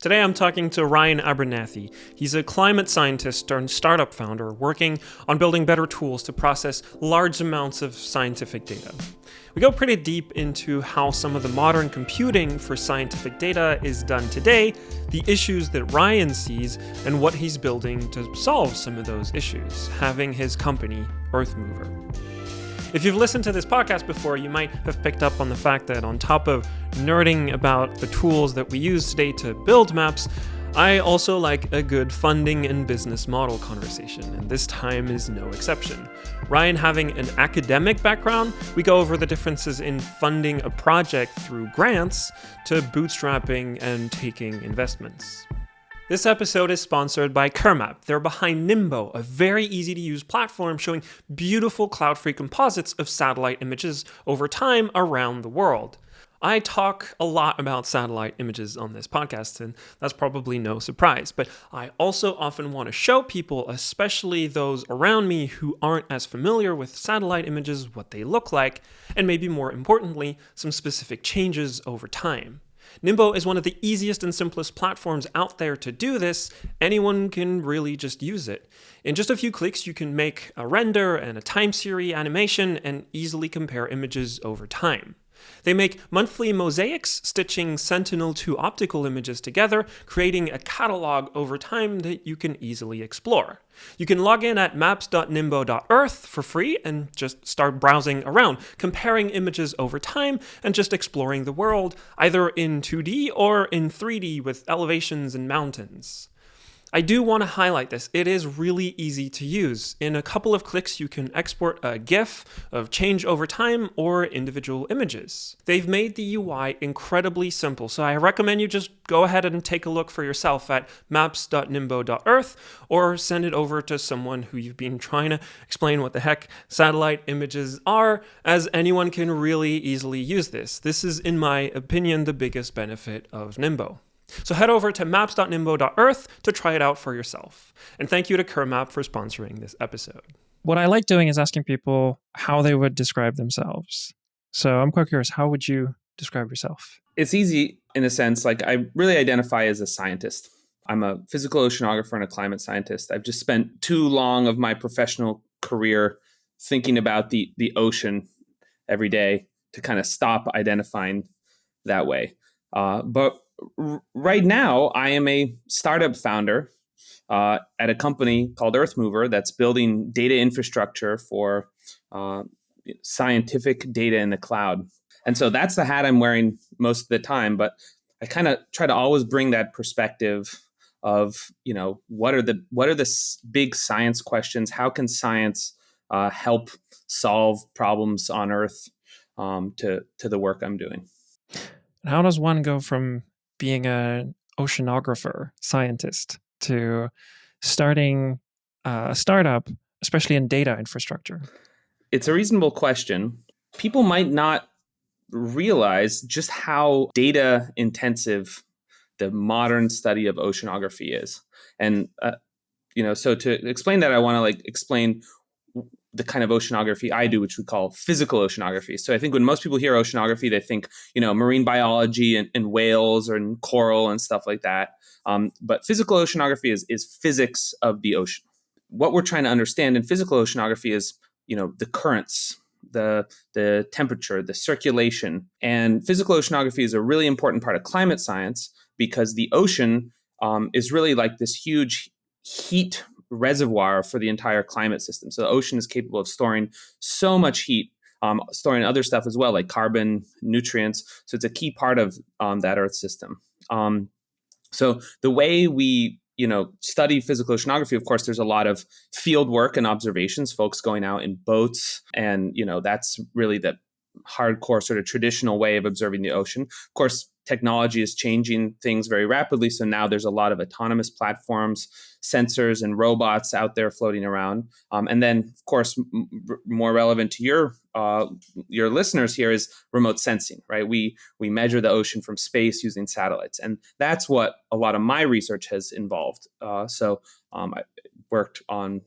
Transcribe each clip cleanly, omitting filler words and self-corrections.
Today I'm talking to Ryan Abernathey. He's a climate scientist turned startup founder working on building better tools to process large amounts of scientific data. We go pretty deep into how some of the modern computing for scientific data is done today, the issues that Ryan sees, and what he's building to solve some of those issues, having his company, Earthmover. If you've listened to this podcast before, you might have picked up on the fact that on top of nerding about the tools that we use today to build maps, I also like a good funding and business model conversation, and this time is no exception. Ryan having an academic background, we go over the differences in funding a project through grants to bootstrapping and taking investments. This episode is sponsored by Kermap. They're behind Nimbo, a very easy-to-use platform showing beautiful cloud-free composites of satellite images over time around the world. I talk a lot about satellite images on this podcast, and that's probably no surprise, but I also often want to show people, especially those around me who aren't as familiar with satellite images, what they look like, and maybe more importantly, some specific changes over time. Nimbo is one of the easiest and simplest platforms out there to do this. Anyone can really just use it. In just a few clicks, you can make a render and a time series animation and easily compare images over time. They make monthly mosaics, stitching Sentinel-2 optical images together, creating a catalog over time that you can easily explore. You can log in at maps.nimbo.earth for free and just start browsing around, comparing images over time and just exploring the world, either in 2D or in 3D with elevations and mountains. I do want to highlight this. It is really easy to use. In a couple of clicks, you can export a GIF of change over time or individual images. They've made the UI incredibly simple, so I recommend you just go ahead and take a look for yourself at maps.nimbo.earth or send it over to someone who you've been trying to explain what the heck satellite images are, as anyone can really easily use this. This is, in my opinion, the biggest benefit of Nimbo. So head over to maps.nimbo.earth to try it out for yourself. And thank you to Kermap for sponsoring this episode. What I like doing is asking people how they would describe themselves. So I'm quite curious, how would you describe yourself? It's easy in a sense. Like, I really identify as a scientist. I'm a physical oceanographer and a climate scientist. I've just spent too long of my professional career thinking about the ocean every day to kind of stop identifying that way. But right now, I am a startup founder at a company called Earthmover that's building data infrastructure for scientific data in the cloud. And so that's the hat I'm wearing most of the time. But I kind of try to always bring that perspective of, what are the big science questions? How can science help solve problems on Earth to the work I'm doing? How does one go from being an oceanographer scientist to starting a startup, especially in data infrastructure? It's a reasonable question. People might not realize just how data intensive the modern study of oceanography is. And, so to explain that, I want to explain the kind of oceanography I do, which we call physical oceanography. So I think when most people hear oceanography, they think, marine biology and whales or coral and stuff like that. But physical oceanography is physics of the ocean. What we're trying to understand in physical oceanography is, the currents, the temperature, the circulation. And physical oceanography is a really important part of climate science because the ocean is really like this huge heat reservoir for the entire climate system. So the ocean is capable of storing so much heat, storing other stuff as well, like carbon, nutrients. So it's a key part of that Earth system. So the way we study physical oceanography, of course, there's a lot of field work and observations, folks going out in boats. And, that's really the hardcore sort of traditional way of observing the ocean. Of course, technology is changing things very rapidly. So now there's a lot of autonomous platforms, sensors and robots out there floating around. And then, of course, more relevant to your listeners here is remote sensing, right? We measure the ocean from space using satellites. And that's what a lot of my research has involved. So I worked on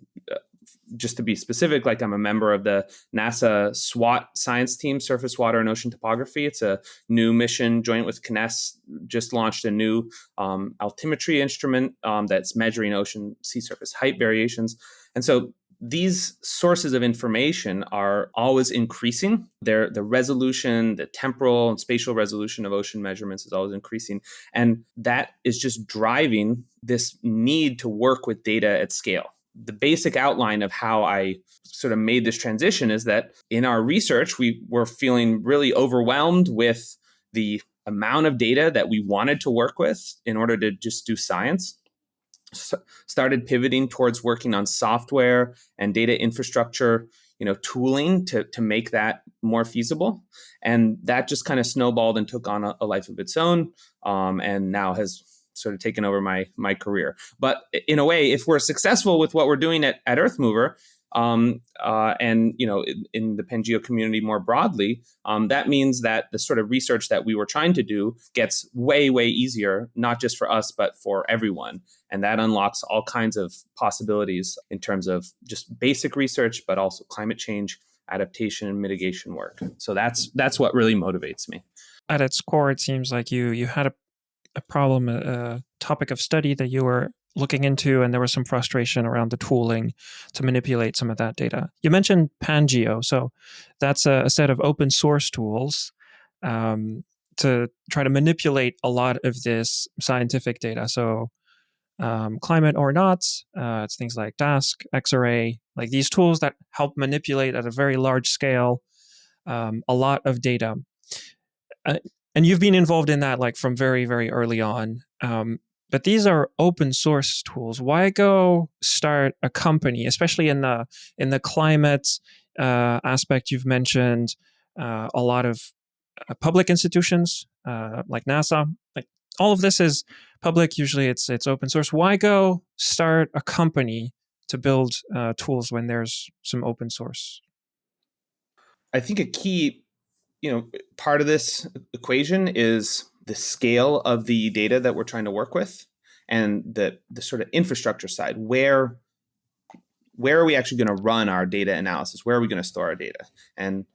just to be specific, like I'm a member of the NASA SWOT science team, Surface Water and Ocean Topography. It's a new mission joint with CNES, just launched a new altimetry instrument that's measuring ocean sea surface height variations. And so these sources of information are always increasing. The resolution, the temporal and spatial resolution of ocean measurements is always increasing. And that is just driving this need to work with data at scale. The basic outline of how I sort of made this transition is that in our research, we were feeling really overwhelmed with the amount of data that we wanted to work with in order to just do science. Started pivoting towards working on software and data infrastructure, tooling to make that more feasible. And that just kind of snowballed and took on a life of its own, and now has sort of taken over my career. But in a way, if we're successful with what we're doing at Earthmover, and in the Pangeo community more broadly, that means that the sort of research that we were trying to do gets way, way easier, not just for us, but for everyone. And that unlocks all kinds of possibilities in terms of just basic research, but also climate change, adaptation, and mitigation work. So that's what really motivates me. At its core, it seems like you had a problem, a topic of study that you were looking into, and there was some frustration around the tooling to manipulate some of that data. You mentioned Pangeo, so that's a set of open source tools to try to manipulate a lot of this scientific data. So climate or not, it's things like DASK, X-ray, like these tools that help manipulate at a very large scale a lot of data. And you've been involved in that like from very, very early on. But these are open source tools. Why go start a company, especially in the climate aspect? You've mentioned a lot of public institutions like NASA. Like all of this is public. Usually, it's open source. Why go start a company to build tools when there's some open source? I think a key, part of this equation is the scale of the data that we're trying to work with, and the sort of infrastructure side. Where are we actually going to run our data analysis? Where are we going to store our data? And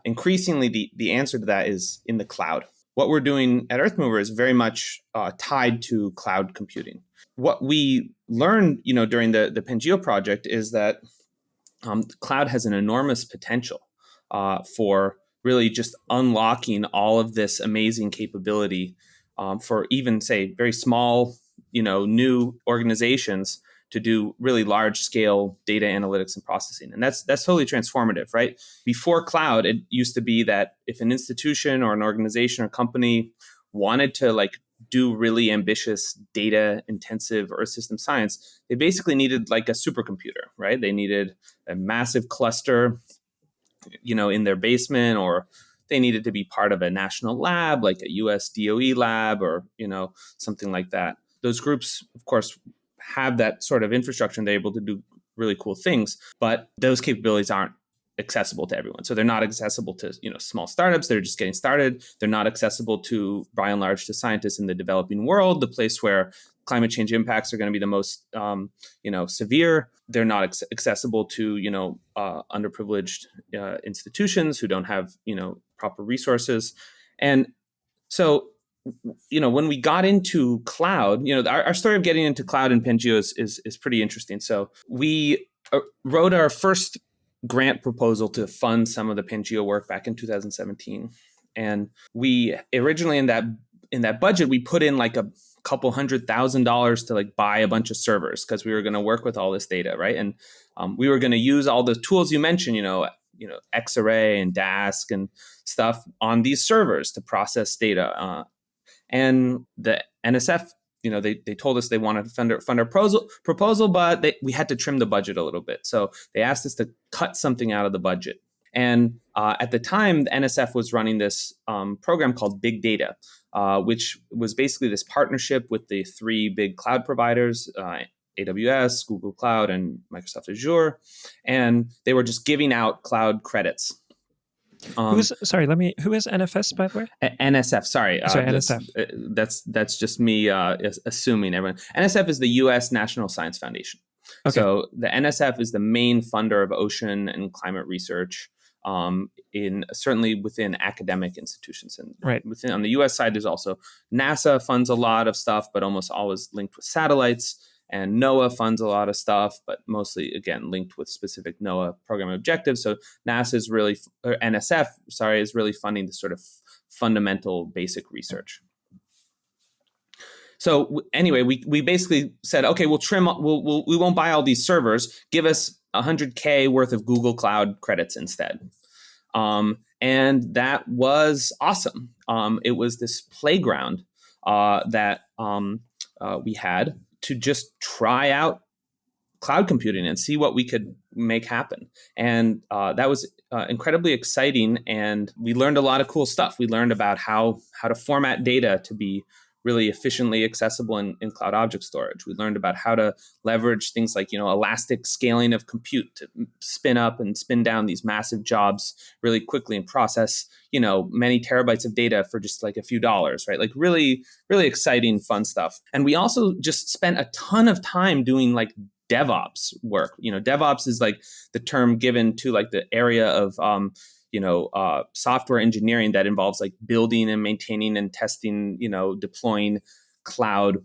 increasingly, the answer to that is in the cloud. What we're doing at Earthmover is very much tied to cloud computing. What we learned, during the Pangeo project is that cloud has an enormous potential for really just unlocking all of this amazing capability for even, say, very small, new organizations to do really large scale data analytics and processing. And that's totally transformative, right? Before cloud, it used to be that if an institution or an organization or company wanted to do really ambitious data intensive Earth system science, they basically needed like a supercomputer, right? They needed a massive cluster in their basement, or they needed to be part of a national lab, like a US DOE lab, or, something like that. Those groups, of course, have that sort of infrastructure and they're able to do really cool things, but those capabilities aren't accessible to everyone. So they're not accessible to, small startups that are just getting started. They're not accessible to, by and large, to scientists in the developing world, the place where climate change impacts are going to be the most, severe. They're not accessible to, underprivileged institutions who don't have, proper resources. And so, when we got into cloud, our story of getting into cloud and Pangeo is pretty interesting. So we wrote our first grant proposal to fund some of the Pangeo work back in 2017. And we originally in that budget, we put in like a couple $100,000 to buy a bunch of servers because we were going to work with all this data, right? And we were going to use all the tools you mentioned, X-ray and DASK and stuff on these servers to process data. And the NSF, they told us they wanted to fund our proposal, but we had to trim the budget a little bit. So they asked us to cut something out of the budget. And at the time, the NSF was running this program called Big Data, which was basically this partnership with the three big cloud providers, AWS, Google Cloud, and Microsoft Azure. And they were just giving out cloud credits. Who is NFS, by the way? NSF, sorry. NSF. That's just me assuming everyone. NSF is the U.S. National Science Foundation. Okay. So the NSF is the main funder of ocean and climate research, in certainly within academic institutions. And Right. within on the U.S. side, there's also NASA funds a lot of stuff, but almost always linked with satellites. And NOAA funds a lot of stuff, but mostly, again, linked with specific NOAA program objectives. So NASA is really, or NSF, sorry, is really funding the sort of fundamental basic research. So anyway, we basically said, okay, we'll trim, we won't buy all these servers. Give us 100K worth of Google Cloud credits instead. And that was awesome. It was this playground that we had to just try out cloud computing and see what we could make happen. And that was incredibly exciting. And we learned a lot of cool stuff. We learned about how to format data to be really efficiently accessible in cloud object storage. We learned about how to leverage things like, elastic scaling of compute to spin up and spin down these massive jobs really quickly and process, many terabytes of data for just like a few dollars, right? Like really, really exciting, fun stuff. And we also just spent a ton of time doing like DevOps work. DevOps is like the term given to like the area of software engineering that involves like building and maintaining and testing, deploying cloud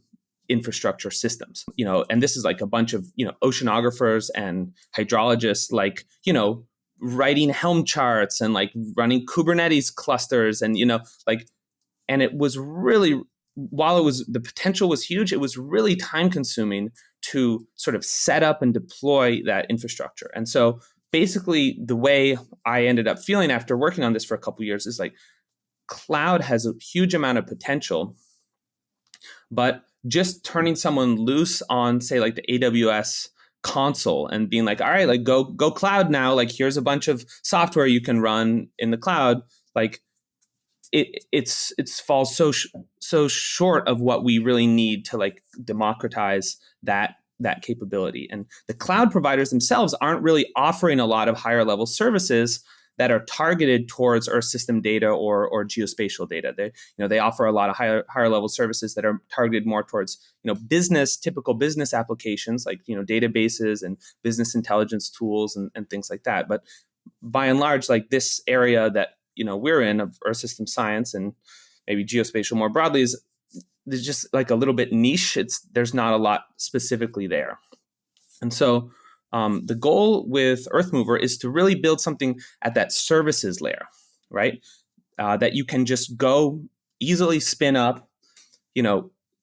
infrastructure systems, and this is like a bunch of, oceanographers and hydrologists, like, writing Helm charts and like running Kubernetes clusters and, and it was really, while the potential was huge, it was really time consuming to sort of set up and deploy that infrastructure. And so basically the way I ended up feeling after working on this for a couple of years is like cloud has a huge amount of potential, but just turning someone loose on, say, like the AWS console and being like, all right, like go cloud now, like here's a bunch of software you can run in the cloud, like it's falls so short of what we really need to like democratize that capability. And the cloud providers themselves aren't really offering a lot of higher level services that are targeted towards Earth system data or geospatial data. They offer a lot of higher level services that are targeted more towards typical business applications like databases and business intelligence tools and things like that. But by and large, like this area that we're in of Earth system science and maybe geospatial more broadly is there's just like a little bit niche. There's not a lot specifically there. And so the goal with Earthmover is to really build something at that services layer, right? That you can just go easily spin up,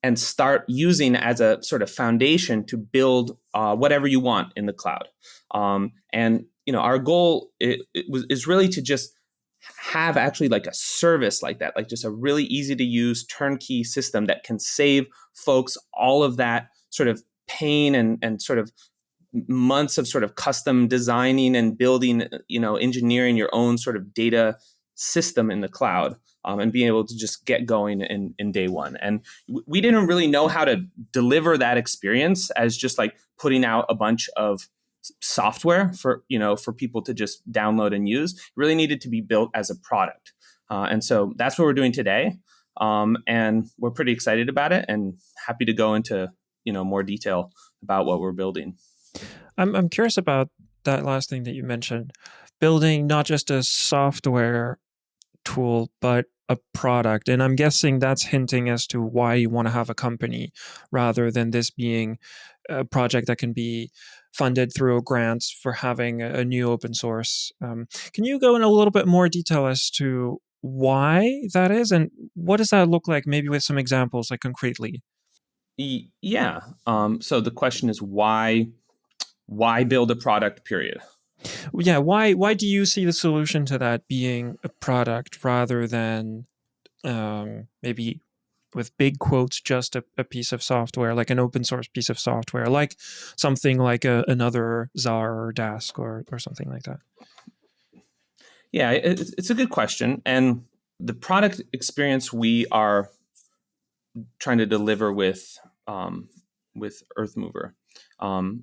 and start using as a sort of foundation to build whatever you want in the cloud. And our goal is really to just have actually like a service like that, like just a really easy to use turnkey system that can save folks all of that sort of pain and sort of months of sort of custom designing and building, engineering your own sort of data system in the cloud, and being able to just get going in day one. And we didn't really know how to deliver that experience as just like putting out a bunch of software for people to just download and use. It really needed to be built as a product. And so that's what we're doing today. And we're pretty excited about it and happy to go into, more detail about what we're building. I'm curious about that last thing that you mentioned, building not just a software tool, but a product. And I'm guessing that's hinting as to why you want to have a company rather than this being a project that can be funded through grants for having a new open source. Can you go in a little bit more detail as to why that is and what does that look like, maybe with some examples, like concretely? Yeah. So the question is why build a product, period? Yeah, why do you see the solution to that being a product rather than maybe with big quotes just a piece of software, like an open source piece of software, like something like another Zarr or Dask or something like that? Yeah, it's a good question. And the product experience we are trying to deliver with Earthmover,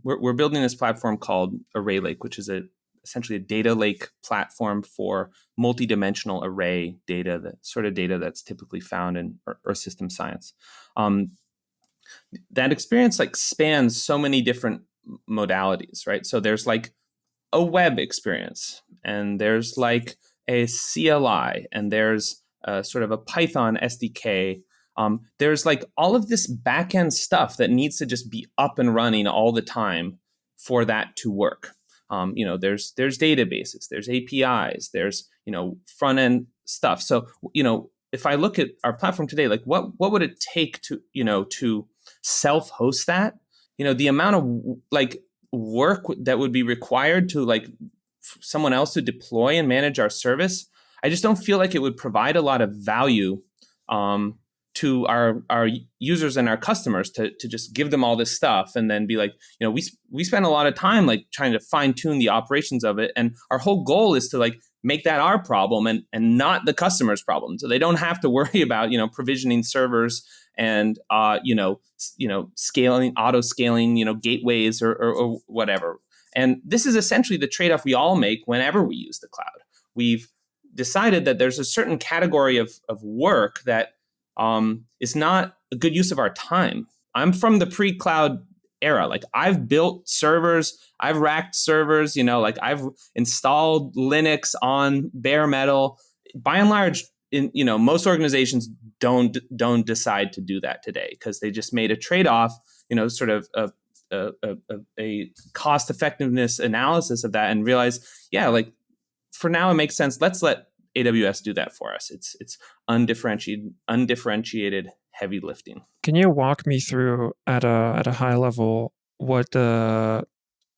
we're building this platform called Array Lake, which is essentially a data lake platform for multidimensional array data, that sort of data that's typically found in Earth system science. That experience like spans so many different modalities, right? So there's like a web experience, and there's like a CLI, and there's sort of a Python SDK. There's like all of this backend stuff that needs to just be up and running all the time for that to work. There's databases, there's APIs, there's front end stuff. So if I look at our platform today, like what would it take to self host that? The amount of like work that would be required to like someone else to deploy and manage our service, I just don't feel like it would provide a lot of value to our users and our customers to just give them all this stuff and then be like, we spend a lot of time like trying to fine tune the operations of it, and our whole goal is to like make that our problem and not the customer's problem, so they don't have to worry about provisioning servers and scaling, auto scaling, gateways or whatever. And this is essentially the trade-off we all make whenever we use the cloud. We've decided that there's a certain category of work that is not a good use of our time. I'm from the pre-cloud era. Like I've built servers, I've racked servers, like I've installed Linux on bare metal. By and large, most organizations don't decide to do that today because they just made a trade-off, sort of a cost effectiveness analysis of that and realize, like for now it makes sense. Let's let AWS do that for us. It's undifferentiated heavy lifting. Can you walk me through at a high level what the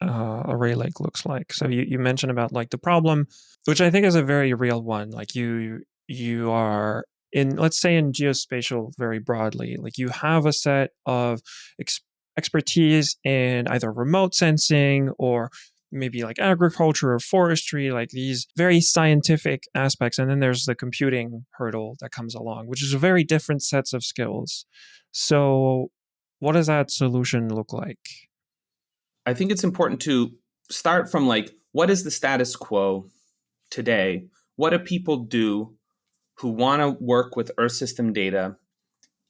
Array Lake looks like? So you mentioned about like the problem, which I think is a very real one. Like you are in, let's say in geospatial very broadly, like you have a set of expertise in either remote sensing or maybe like agriculture or forestry, like these very scientific aspects. And then there's the computing hurdle that comes along, which is very different sets of skills. So what does that solution look like? I think it's important to start from like, what is the status quo today? What do people do who want to work with Earth system data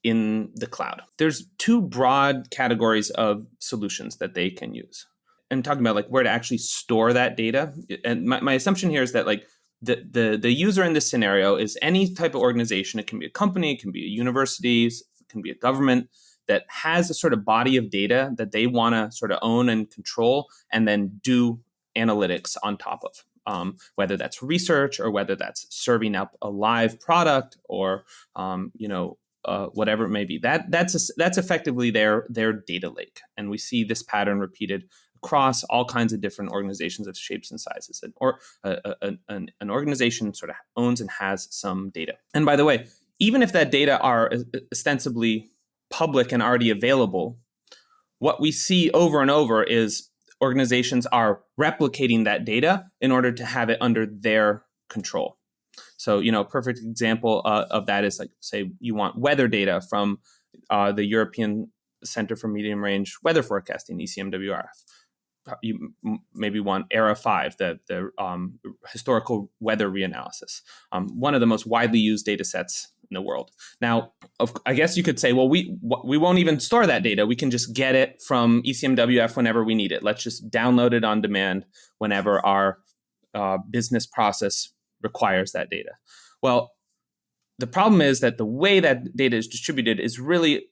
in the cloud? There's two broad categories of solutions that they can use. And talking about like where to actually store that data. And my assumption here is that like the user in this scenario is any type of organization. It can be a company, it can be a university, it can be a government that has a sort of body of data that they want to sort of own and control and then do analytics on top of. Whether that's research or whether that's serving up a live product or whatever it may be. That's effectively their data lake, and we see this pattern repeated across all kinds of different organizations of shapes and sizes. An organization sort of owns and has some data. And by the way, even if that data are ostensibly public and already available, what we see over and over is organizations are replicating that data in order to have it under their control. So, a perfect example of that is like, say, you want weather data from the European Center for Medium Range Weather Forecasting, ECMWR. You maybe want ERA 5, the historical weather reanalysis, one of the most widely used data sets in the world. Now, I guess you could say, well, we won't even store that data. We can just get it from ECMWF whenever we need it. Let's just download it on demand whenever our business process requires that data. Well, the problem is that the way that data is distributed is really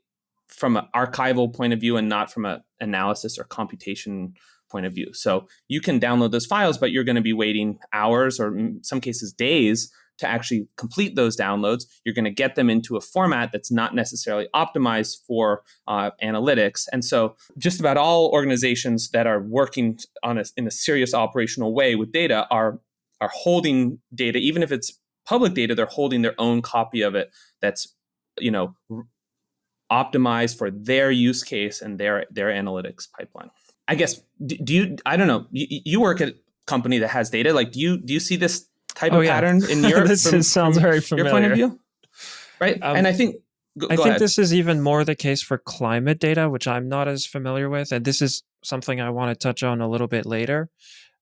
from an archival point of view and not from an analysis or computation point of view. So you can download those files, but you're going to be waiting hours or in some cases days to actually complete those downloads. You're going to get them into a format that's not necessarily optimized for analytics. And so just about all organizations that are working in a serious operational way with data are holding data. Even if it's public data, they're holding their own copy of it that's optimized for their use case and their analytics pipeline. I guess, do you, I don't know, you work at a company that has data. Like, do you see this type of pattern in your sounds very familiar. Your point of view? Right. And I think, I think this is even more the case for climate data, which I'm not as familiar with. And this is something I want to touch on a little bit later.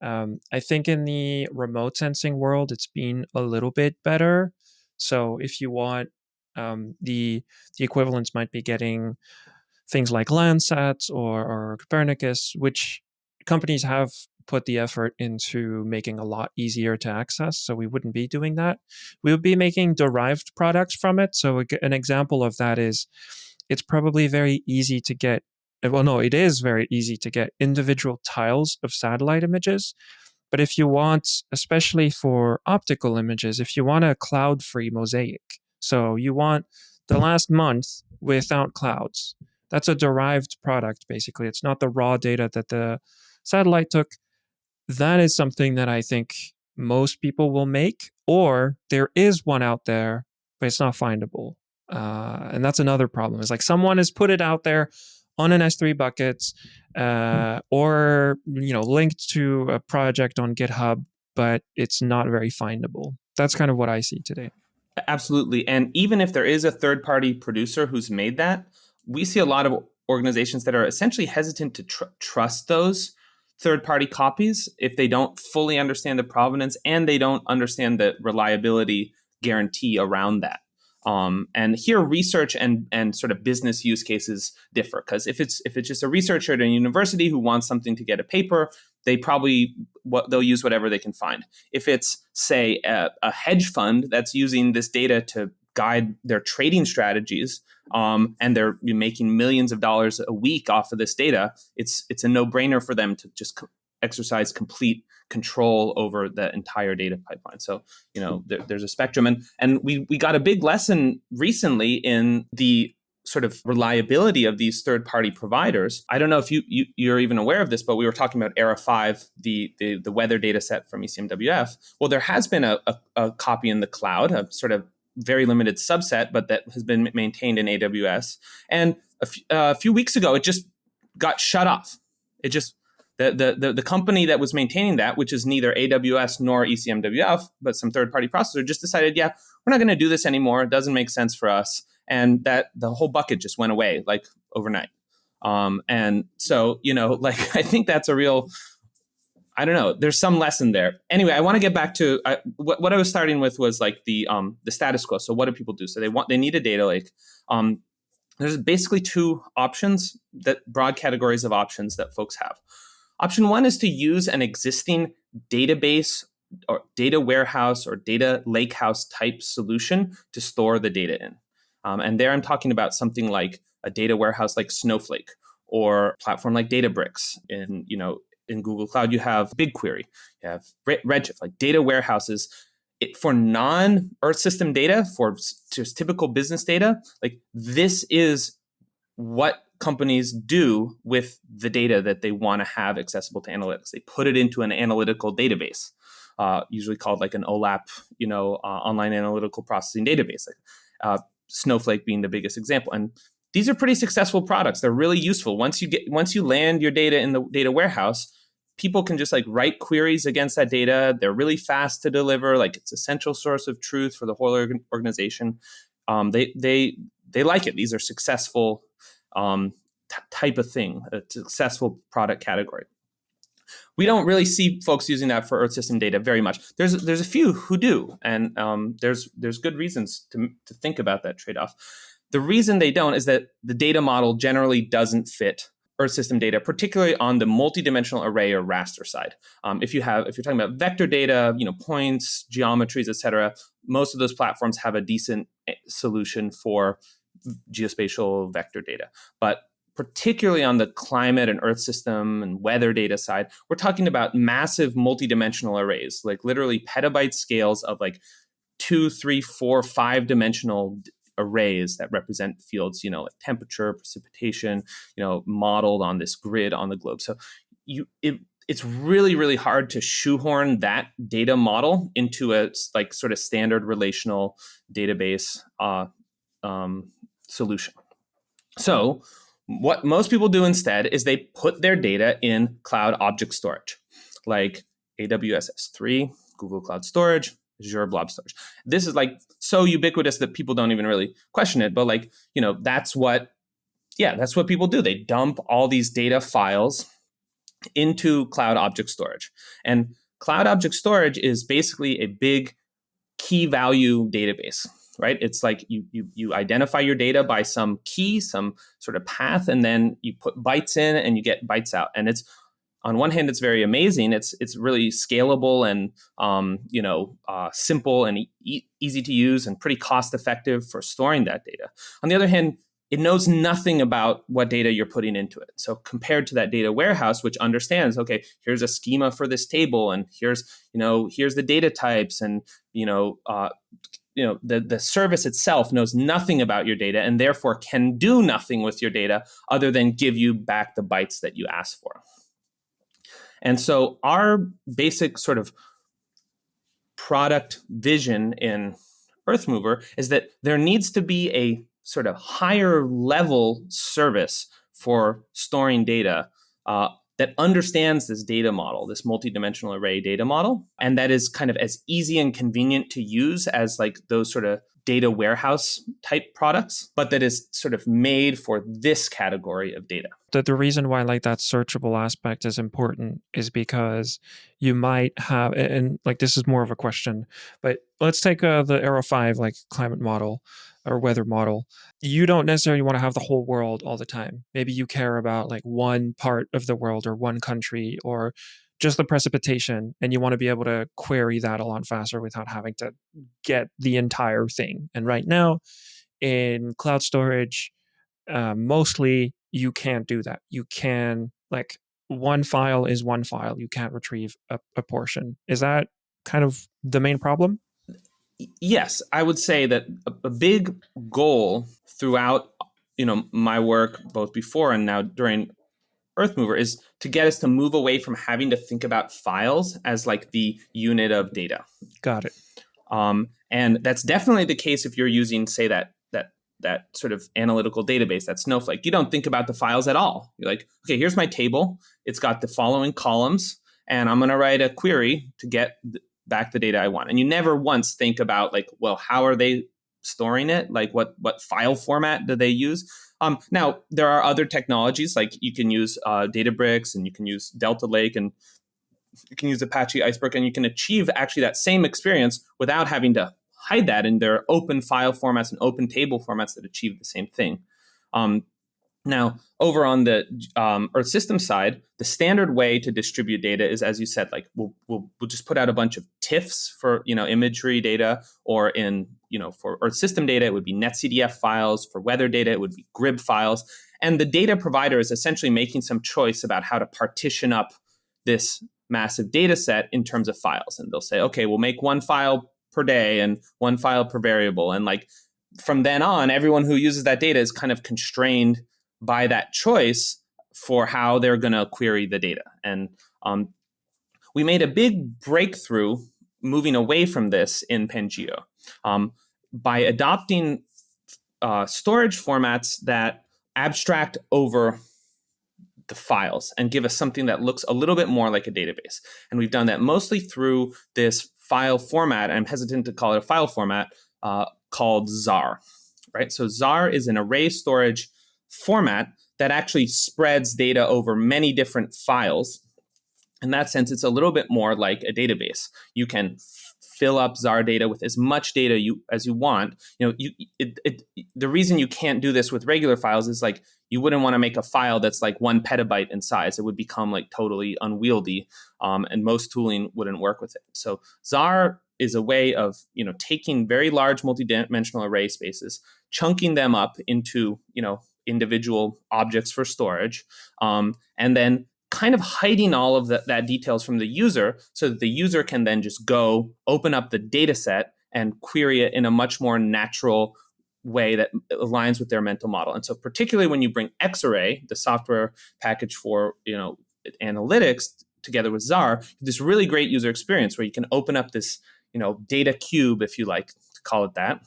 I think in the remote sensing world, it's been a little bit better. So if you want, the equivalents might be getting things like Landsat or Copernicus, which companies have put the effort into making a lot easier to access. So we wouldn't be doing that. We would be making derived products from it. So an example of that is it's probably very easy to get, well, no, it is very easy to get individual tiles of satellite images. But if you want, especially for optical images, if you want a cloud-free mosaic, so you want the last month without clouds, that's a derived product, basically. It's not the raw data that the satellite took. That is something that I think most people will make, or there is one out there, but it's not findable. And that's another problem. It's like someone has put it out there on an S3 bucket, or linked to a project on GitHub, but it's not very findable. That's kind of what I see today. Absolutely. And even if there is a third-party producer who's made that, we see a lot of organizations that are essentially hesitant to trust those third-party copies if they don't fully understand the provenance and they don't understand the reliability guarantee around that. And here, research and sort of business use cases differ, because if it's just a researcher at a university who wants something to get a paper, they'll use whatever they can find. If it's, say, a hedge fund that's using this data to guide their trading strategies, and they're making millions of dollars a week off of this data, it's a no-brainer for them to just exercise complete control over the entire data pipeline. So, there's a spectrum. And we got a big lesson recently in the sort of reliability of these third-party providers. I don't know if you're even aware of this, but we were talking about ERA 5, the weather data set from ECMWF. Well, there has been a copy in the cloud, a sort of very limited subset, but that has been maintained in AWS. And a few weeks ago, it just got shut off. It just the company that was maintaining that, which is neither AWS nor ECMWF, but some third-party processor, just decided, yeah, we're not going to do this anymore. It doesn't make sense for us. And that the whole bucket just went away like overnight. And so, I think that's a real, I don't know, there's some lesson there. Anyway, I want to get back to what I was starting with was like the status quo. So what do people do? So they need a data lake. There's basically two options, that broad categories of options that folks have. Option one is to use an existing database or data warehouse or data lakehouse type solution to store the data in. And there I'm talking about something like a data warehouse like Snowflake, or a platform like Databricks. In Google Cloud, you have BigQuery, you have Redshift, like data warehouses. For non-Earth system data, for just typical business data, like this is what companies do with the data that they want to have accessible to analytics. They put it into an analytical database, usually called like an OLAP, online analytical processing database. Snowflake being the biggest example. And these are pretty successful products. They're really useful. Once you land your data in the data warehouse, people can just like write queries against that data. They're really fast to deliver. Like it's a central source of truth for the whole organization. They like it. These are successful type of thing, a successful product category. We don't really see folks using that for Earth system data very much. There's a few who do, and there's good reasons to think about that trade-off. The reason they don't is that the data model generally doesn't fit Earth system data, particularly on the multidimensional array or raster side. If you're talking about vector data, points, geometries, etc., most of those platforms have a decent solution for geospatial vector data. But particularly on the climate and Earth system and weather data side, we're talking about massive multidimensional arrays, like literally petabyte scales of like 2, 3, 4, 5-dimensional arrays that represent fields, like temperature, precipitation, modeled on this grid on the globe. So it's really, really hard to shoehorn that data model into a like sort of standard relational database solution. So what most people do instead is they put their data in cloud object storage, like AWS S3, Google Cloud Storage, Azure Blob Storage. This is like so ubiquitous that people don't even really question it. But that's what people do. They dump all these data files into cloud object storage. And cloud object storage is basically a big key value database, right? It's like you identify your data by some key, some sort of path, and then you put bytes in and you get bytes out. And it's, on one hand, it's very amazing. It's really scalable and simple and easy to use and pretty cost effective for storing that data. On the other hand, it knows nothing about what data you're putting into it. So compared to that data warehouse, which understands, okay, here's a schema for this table, and here's the data types, and the service itself knows nothing about your data and therefore can do nothing with your data other than give you back the bytes that you asked for. And so our basic sort of product vision in Earthmover is that there needs to be a sort of higher level service for storing data that understands this data model, this multidimensional array data model, and that is kind of as easy and convenient to use as like those sort of data warehouse type products, but that is sort of made for this category of data. The reason why like that searchable aspect is important is because you might have, and like this is more of a question, but let's take the Aero 5 like climate model or weather model. You don't necessarily want to have the whole world all the time. Maybe you care about like one part of the world or one country or just the precipitation, and you want to be able to query that a lot faster without having to get the entire thing. And right now in cloud storage, mostly you can't do that. You can, like, one file is one file. You can't retrieve a portion. Is that kind of the main problem? Yes, I would say that a big goal throughout my work, both before and now during Earthmover, is to get us to move away from having to think about files as like the unit of data. Got it. And that's definitely the case if you're using, say, that sort of analytical database, that Snowflake. You don't think about the files at all. You're like, okay, here's my table. It's got the following columns, and I'm going to write a query to get back the data I want. And you never once think about like, well, how are they storing it? Like what file format do they use? Now, there are other technologies, like you can use Databricks, and you can use Delta Lake, and you can use Apache Iceberg, and you can achieve actually that same experience without having to hide that in their open file formats and open table formats that achieve the same thing. Now, over on the Earth system side, the standard way to distribute data is, as you said, like we'll just put out a bunch of TIFFs for imagery data, or in for Earth system data it would be netcdf files. For weather data it would be GRIB files, and the data provider is essentially making some choice about how to partition up this massive data set in terms of files. And they'll say, okay, we'll make one file per day and one file per variable, and like from then on, everyone who uses that data is kind of constrained by that choice for how they're going to query the data. And we made a big breakthrough moving away from this in Pangeo by adopting storage formats that abstract over the files and give us something that looks a little bit more like a database. And we've done that mostly through this file format. I'm hesitant to call it a file format, called Zarr, right? So Zarr is an array storage format that actually spreads data over many different files. In that sense, it's a little bit more like a database. You can fill up Zarr data with as much data as you want. The reason you can't do this with regular files is like you wouldn't want to make a file that's like 1 petabyte in size. It would become like totally unwieldy, and most tooling wouldn't work with it. So Zarr is a way of taking very large multidimensional array spaces, chunking them up into individual objects for storage, and then kind of hiding all of that details from the user, so that the user can then just go open up the data set and query it in a much more natural way that aligns with their mental model. And so particularly when you bring Xarray, the software package for analytics, together with Zarr, this really great user experience where you can open up this data cube, if you like to call it that.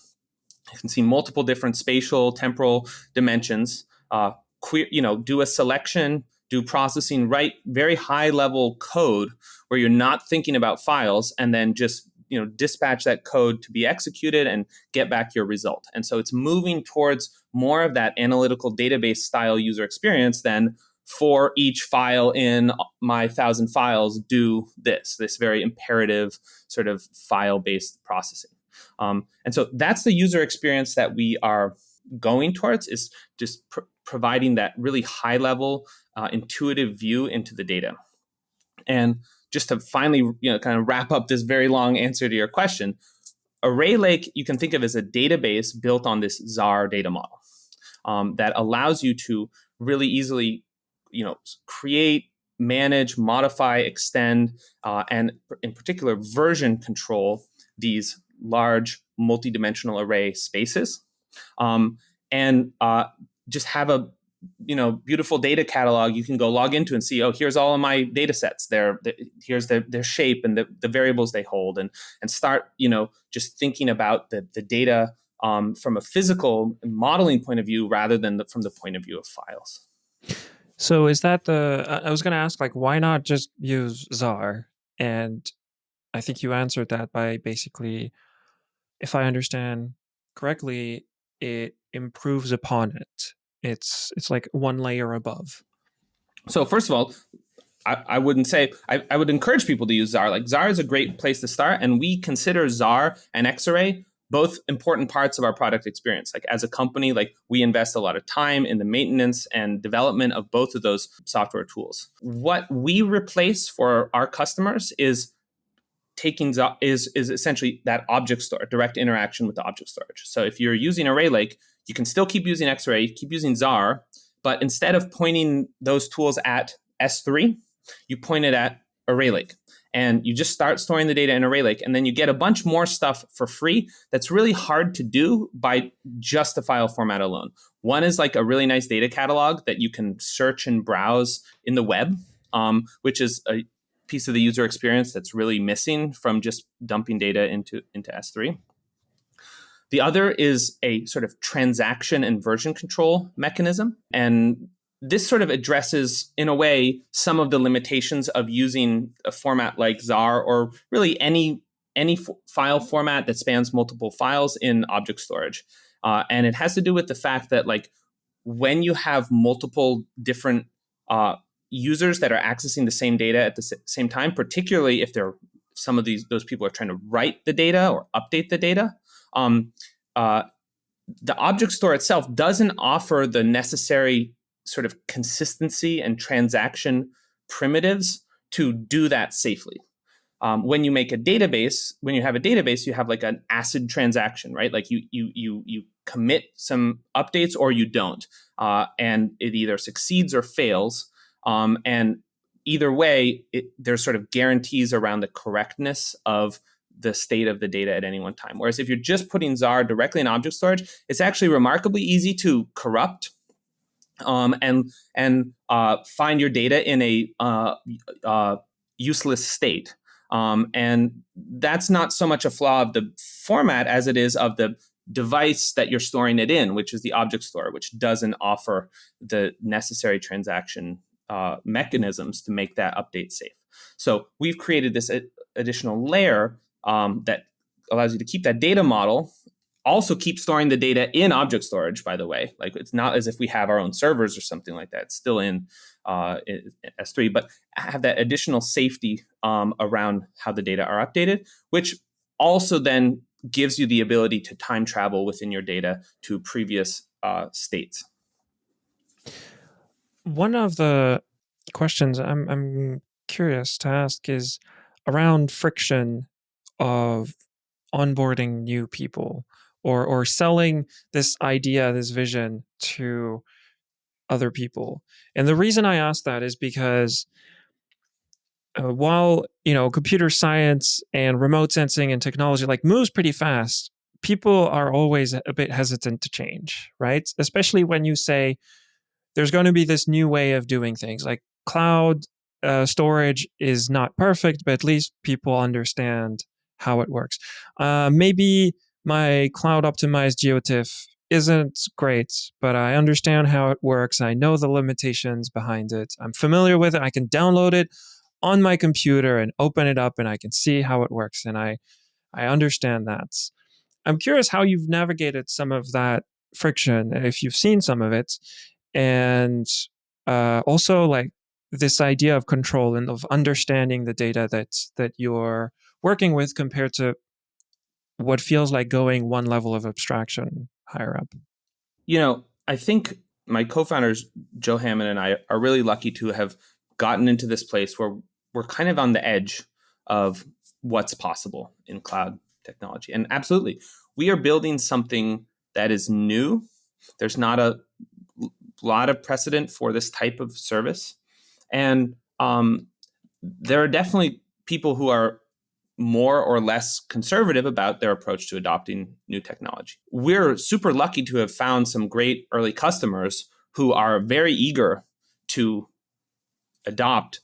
You can see multiple different spatial, temporal dimensions, do a selection, do processing, write very high level code where you're not thinking about files, and then just dispatch that code to be executed and get back your result. And so it's moving towards more of that analytical database style user experience than for each file in my 1,000 files, do this very imperative sort of file-based processing. And so that's the user experience that we are going towards, is just providing that really high level, intuitive view into the data. And just to finally, kind of wrap up this very long answer to your question, Array Lake you can think of as a database built on this Zarr data model that allows you to really easily, create, manage, modify, extend, and in particular version control these large multidimensional array spaces, and just have a beautiful data catalog you can go log into and see, oh, here's all of my data sets. Here's their shape and the variables they hold, and start just thinking about the data from a physical modeling point of view rather than from the point of view of files. So is that I was going to ask, like, why not just use Zarr? And I think you answered that by basically, if I understand correctly, it improves upon it. It's like one layer above. So first of all, I wouldn't say, I would encourage people to use Zarr. Like, Zarr is a great place to start, and we consider Zarr and Xarray both important parts of our product experience. Like, as a company, like, we invest a lot of time in the maintenance and development of both of those software tools. What we replace for our customers is essentially that object store, direct interaction with the object storage. So if you're using Array Lake, you can still keep using Xarray, keep using Zarr, but instead of pointing those tools at S3, you point it at Array Lake. And you just start storing the data in Array Lake, and then you get a bunch more stuff for free that's really hard to do by just the file format alone. One is like a really nice data catalog that you can search and browse in the web, which is a piece of the user experience that's really missing from just dumping data into S3. The other is a sort of transaction and version control mechanism. And this sort of addresses, in a way, some of the limitations of using a format like Zarr, or really any file format that spans multiple files in object storage. And it has to do with the fact that, like, when you have multiple different users that are accessing the same data at the same time, particularly if those people are trying to write the data or update the data, the object store itself doesn't offer the necessary sort of consistency and transaction primitives to do that safely. When you have a database, you have like an ACID transaction, right? Like you commit some updates or you don't, and it either succeeds or fails. And either way, there's sort of guarantees around the correctness of the state of the data at any one time. Whereas if you're just putting Zarr directly in object storage, it's actually remarkably easy to corrupt and find your data in a useless state. And that's not so much a flaw of the format as it is of the device that you're storing it in, which is the object store, which doesn't offer the necessary transaction mechanisms to make that update safe. So we've created this additional layer that allows you to keep that data model, also keep storing the data in object storage, by the way. Like, it's not as if we have our own servers or something like that. It's still in S3, but have that additional safety around how the data are updated, which also then gives you the ability to time travel within your data to previous states. One of the questions I'm curious to ask is around friction of onboarding new people, or selling this idea, this vision to other people. And the reason I ask that is because while computer science and remote sensing and technology like moves pretty fast, people are always a bit hesitant to change, right? Especially when you say there's going to be this new way of doing things. Like, cloud storage is not perfect, but at least people understand how it works. Maybe my cloud optimized GeoTIFF isn't great, but I understand how it works. I know the limitations behind it. I'm familiar with it. I can download it on my computer and open it up, and I can see how it works. And I understand that. I'm curious how you've navigated some of that friction, if you've seen some of it, and also, like, this idea of control and of understanding the data that you're working with compared to what feels like going one level of abstraction higher up? I think my co-founders, Joe Hammond and I, are really lucky to have gotten into this place where we're kind of on the edge of what's possible in cloud technology. And absolutely, we are building something that is new. There's not a lot of precedent for this type of service. And there are definitely people who are more or less conservative about their approach to adopting new technology. We're super lucky to have found some great early customers who are very eager to adopt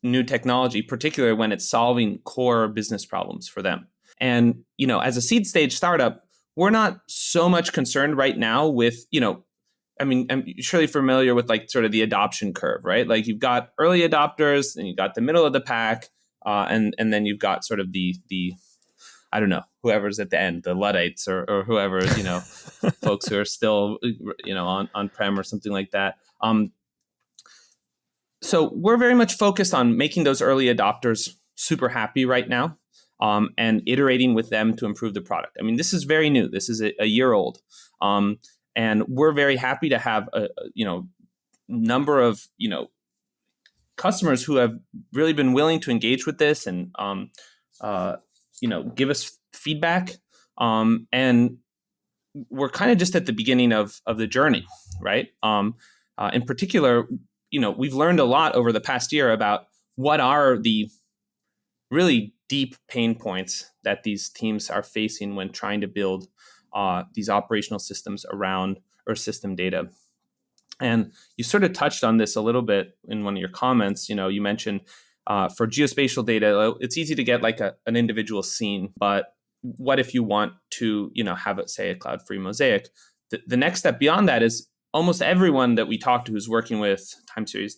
new technology, particularly when it's solving core business problems for them. And, as a seed stage startup, we're not so much concerned right now with, I'm surely familiar with like sort of the adoption curve, right? Like you've got early adopters and you've got the middle of the pack, and then you've got sort of the I don't know, whoever's at the end, the Luddites or whoever, folks who are still, on prem or something like that. So we're very much focused on making those early adopters super happy right now, and iterating with them to improve the product. I mean, this is very new. This is a year old. And we're very happy to have a number of customers who have really been willing to engage with this and give us feedback. And we're kind of just at the beginning of the journey, right? In particular, we've learned a lot over the past year about what are the really deep pain points that these teams are facing when trying to build these operational systems around Earth system data. And you sort of touched on this a little bit in one of your comments. You mentioned for geospatial data, it's easy to get like an individual scene, but what if you want to, have it, say, a cloud-free mosaic? The next step beyond that is almost everyone that we talk to who's working with time series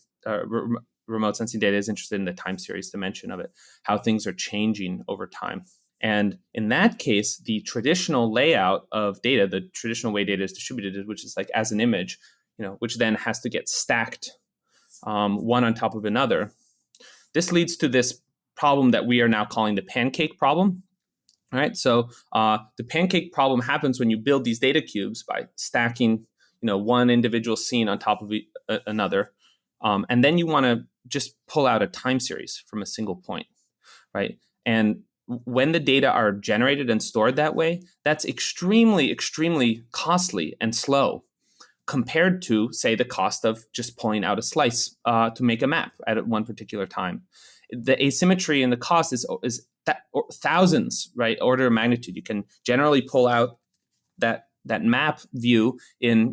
remote sensing data is interested in the time series dimension of it, how things are changing over time. And in that case, the traditional layout of data, the traditional way data is distributed, which is like as an image, which then has to get stacked one on top of another. This leads to this problem that we are now calling the pancake problem. All right, so the pancake problem happens when you build these data cubes by stacking, one individual scene on top of another, and then you want to just pull out a time series from a single point, right? And when the data are generated and stored that way, that's extremely, extremely costly and slow compared to, say, the cost of just pulling out a slice to make a map at one particular time. The asymmetry in the cost is thousands, right? Order of magnitude. You can generally pull out that map view in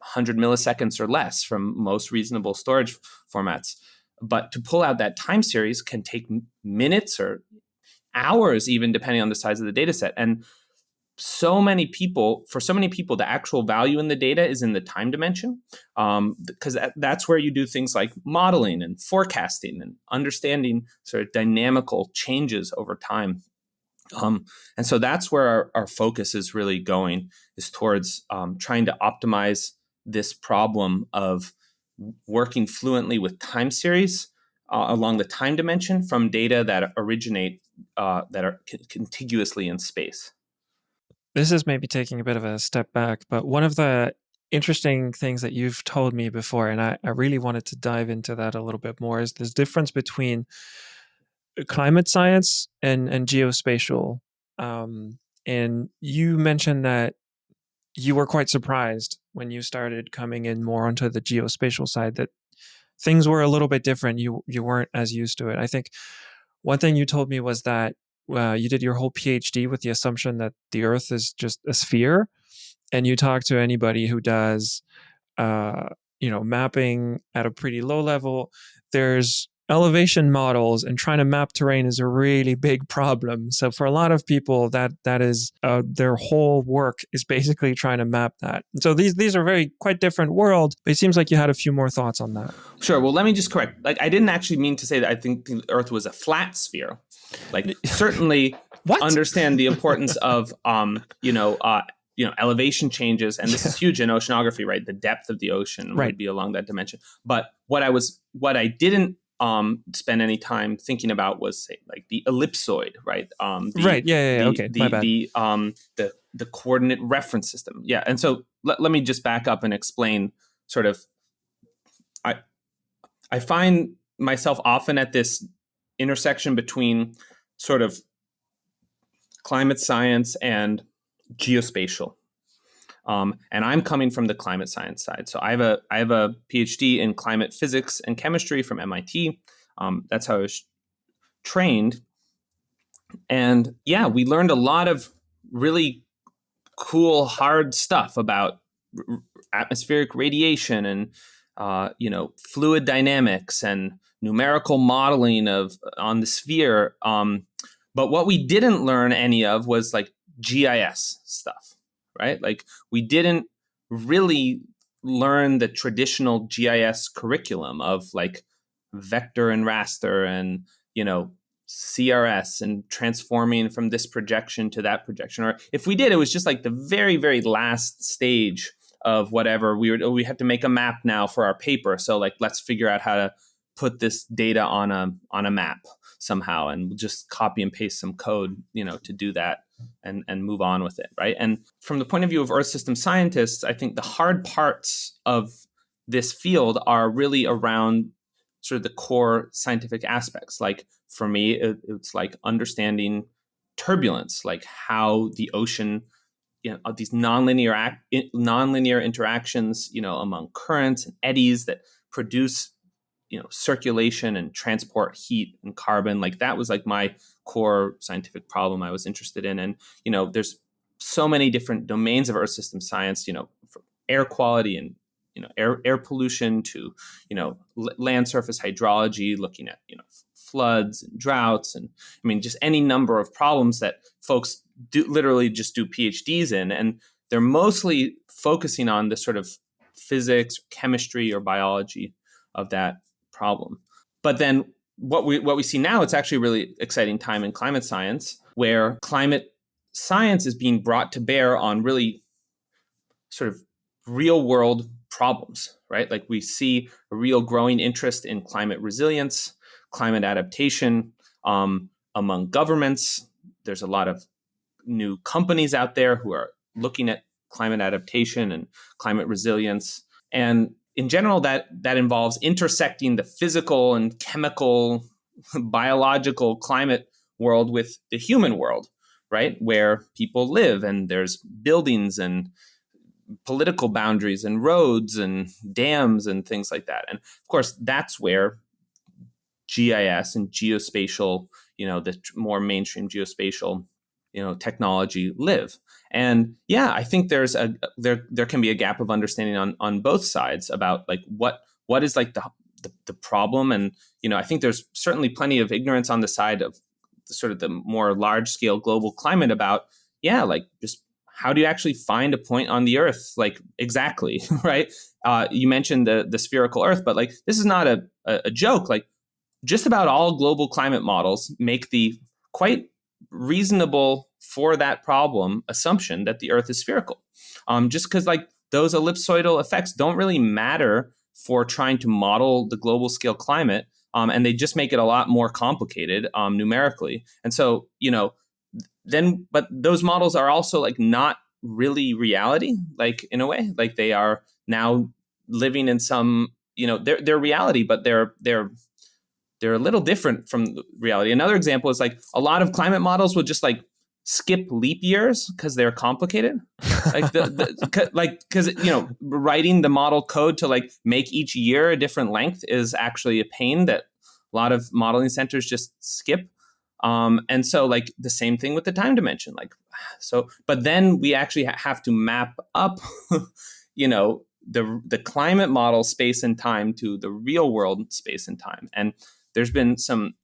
100 milliseconds or less from most reasonable storage formats. But to pull out that time series can take minutes or hours, even depending on the size of the data set. And for so many people, the actual value in the data is in the time dimension, because that's where you do things like modeling and forecasting and understanding sort of dynamical changes over time. And so that's where our focus is really going, is towards trying to optimize this problem of working fluently with time series along the time dimension from data that originate that are contiguously in space. This is maybe taking a bit of a step back, but one of the interesting things that you've told me before, and I really wanted to dive into that a little bit more, is this difference between climate science and geospatial. And you mentioned that you were quite surprised when you started coming in more onto the geospatial side, that things were a little bit different. You weren't as used to it. I think one thing you told me was that you did your whole PhD with the assumption that the Earth is just a sphere, and you talk to anybody who does, mapping at a pretty low level. There's elevation models, and trying to map terrain is a really big problem. So for a lot of people, that is their whole work is basically trying to map that. So these are quite different worlds. But it seems like you had a few more thoughts on that. Sure. Well, let me just correct. Like, I didn't actually mean to say that I think the Earth was a flat sphere. Like, certainly understand the importance of elevation changes, and this is huge in oceanography, right? The depth of the ocean would be along that dimension. But what I didn't spend any time thinking about was, say, like the ellipsoid, right? Right. Yeah. Okay. My bad. The coordinate reference system. Yeah. And so let me just back up and explain sort of, I find myself often at this intersection between sort of climate science and geospatial. And I'm coming from the climate science side. So I have a PhD in climate physics and chemistry from MIT. That's how I was trained. And yeah, we learned a lot of really cool, hard stuff about atmospheric radiation and fluid dynamics and numerical modeling of on the sphere. But what we didn't learn any of was like GIS stuff, right? Like we didn't really learn the traditional GIS curriculum of like vector and raster and, CRS and transforming from this projection to that projection. Or if we did, it was just like the very, very last stage of whatever we have to make a map now for our paper. So like, let's figure out how to put this data on a map somehow, and we'll just copy and paste some code, to do that and move on with it. Right. And from the point of view of Earth system scientists, I think the hard parts of this field are really around sort of the core scientific aspects. Like for me, it's like understanding turbulence, like how the ocean, these nonlinear interactions, among currents and eddies that produce, circulation and transport heat and carbon. Like that was like my core scientific problem I was interested in. And, there's so many different domains of Earth system science, from air quality and, air pollution to, land surface hydrology, looking at, floods and droughts. And I mean, just any number of problems that folks literally just do PhDs in. And they're mostly focusing on the sort of physics, chemistry, or biology of that problem. But then what we see now, it's actually a really exciting time in climate science, where climate science is being brought to bear on really sort of real world problems, right? Like we see a real growing interest in climate resilience, climate adaptation among governments. There's a lot of new companies out there who are looking at climate adaptation and climate resilience. And in general, that involves intersecting the physical and chemical, biological climate world with the human world, right? Where people live, and there's buildings and political boundaries and roads and dams and things like that. And of course, that's where GIS and geospatial, the more mainstream geospatial, technology live. And yeah, I think there can be a gap of understanding on both sides about like what is like the problem. And, I think there's certainly plenty of ignorance on the side of sort of the more large scale global climate about, like just how do you actually find a point on the Earth? Like exactly, right? You mentioned the spherical Earth, but like this is not a joke. Like just about all global climate models make the quite reasonable for that problem assumption that the Earth is spherical. Just because like those ellipsoidal effects don't really matter for trying to model the global scale climate, and they just make it a lot more complicated numerically. And so, but those models are also like not really reality, like in a way, like they are now living in some, they're reality, but they're a little different from reality. Another example is like a lot of climate models will just like skip leap years because they're complicated. Like because writing the model code to like make each year a different length is actually a pain that a lot of modeling centers just skip. And so like the same thing with the time dimension, but then we actually have to map up, the climate model space and time to the real world space and time. And there's been some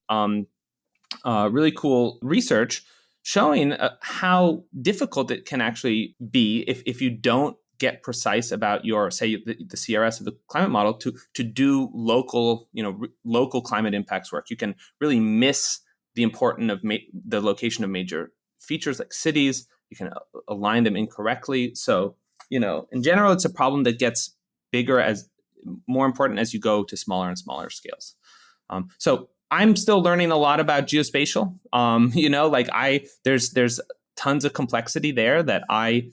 really cool research showing how difficult it can actually be if you don't get precise about your, say, the CRS of the climate model to do local, local climate impacts work. You can really miss the importance of the location of major features like cities. You can align them incorrectly. So, in general, it's a problem that gets bigger more important as you go to smaller and smaller scales. So I'm still learning a lot about geospatial. There's tons of complexity there that I'm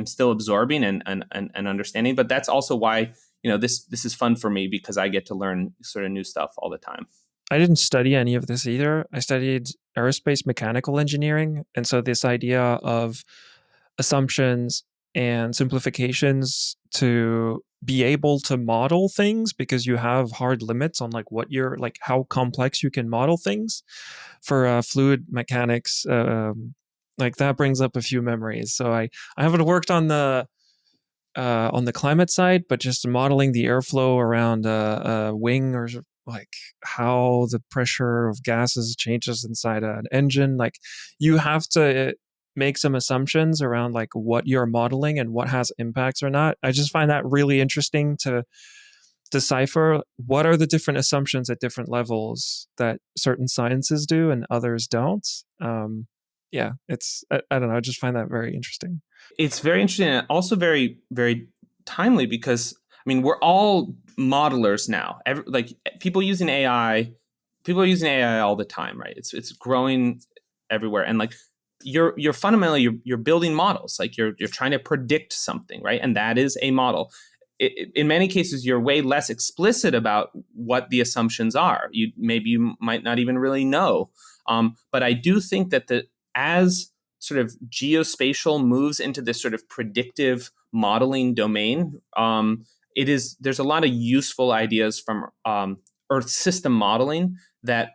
still absorbing and understanding. But that's also why this is fun for me, because I get to learn sort of new stuff all the time. I didn't study any of this either. I studied aerospace mechanical engineering. And so this idea of assumptions and simplifications to be able to model things, because you have hard limits on like what you're like how complex you can model things for fluid mechanics, like that brings up a few memories. So I haven't worked on the climate side, but just modeling the airflow around a wing, or like how the pressure of gases changes inside an engine. Like you have to make some assumptions around like what you're modeling and what has impacts or not. I just find that really interesting to decipher what are the different assumptions at different levels that certain sciences do and others don't. Yeah, I don't know. I just find that very interesting. It's very interesting and also very, very timely, because I mean, we're all modelers now. People using AI, people are using AI all the time, right? It's growing everywhere, and like you're fundamentally you're building models. Like you're trying to predict something, right? And that is a model. In many cases, you're way less explicit about what the assumptions are. You might not even really know. But I do think that as sort of geospatial moves into this sort of predictive modeling domain, there's a lot of useful ideas from Earth system modeling that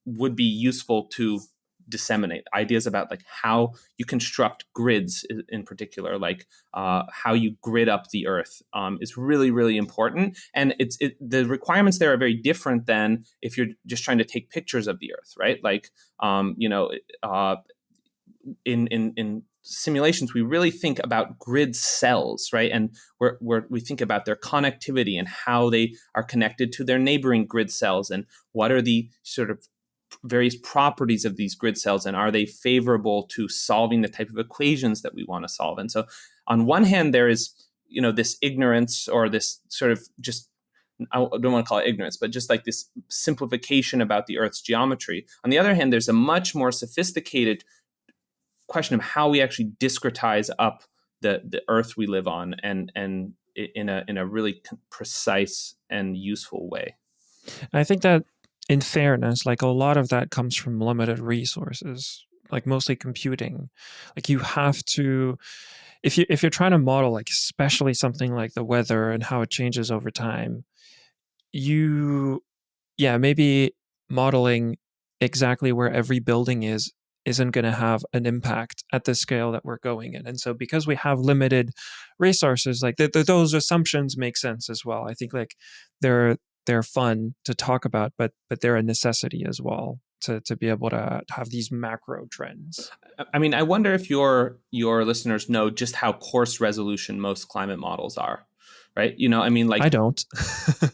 would be useful to disseminate. Ideas about like how you construct grids in particular, like how you grid up the Earth, is really, really important. And the requirements there are very different than if you're just trying to take pictures of the Earth, right? Like in simulations, we really think about grid cells, right? And we think about their connectivity and how they are connected to their neighboring grid cells, and what are the sort of various properties of these grid cells, and are they favorable to solving the type of equations that we want to solve. And so on one hand, there is this ignorance, or this sort of just, I don't want to call it ignorance, but just like this simplification about the Earth's geometry. On the other hand, there's a much more sophisticated question of how we actually discretize up the Earth we live on, and in a really precise and useful way. I think that, in fairness, like a lot of that comes from limited resources, like mostly computing. Like you have to, if you're trying to model, like especially something like the weather and how it changes over time, you, yeah, maybe modeling exactly where every building isn't going to have an impact at the scale that we're going in. And so because we have limited resources, like those assumptions make sense as well. I think like they're they're fun to talk about, but they're a necessity as well to be able to have these macro trends. I mean, I wonder if your listeners know just how coarse resolution most climate models are, right? I mean, I like don't.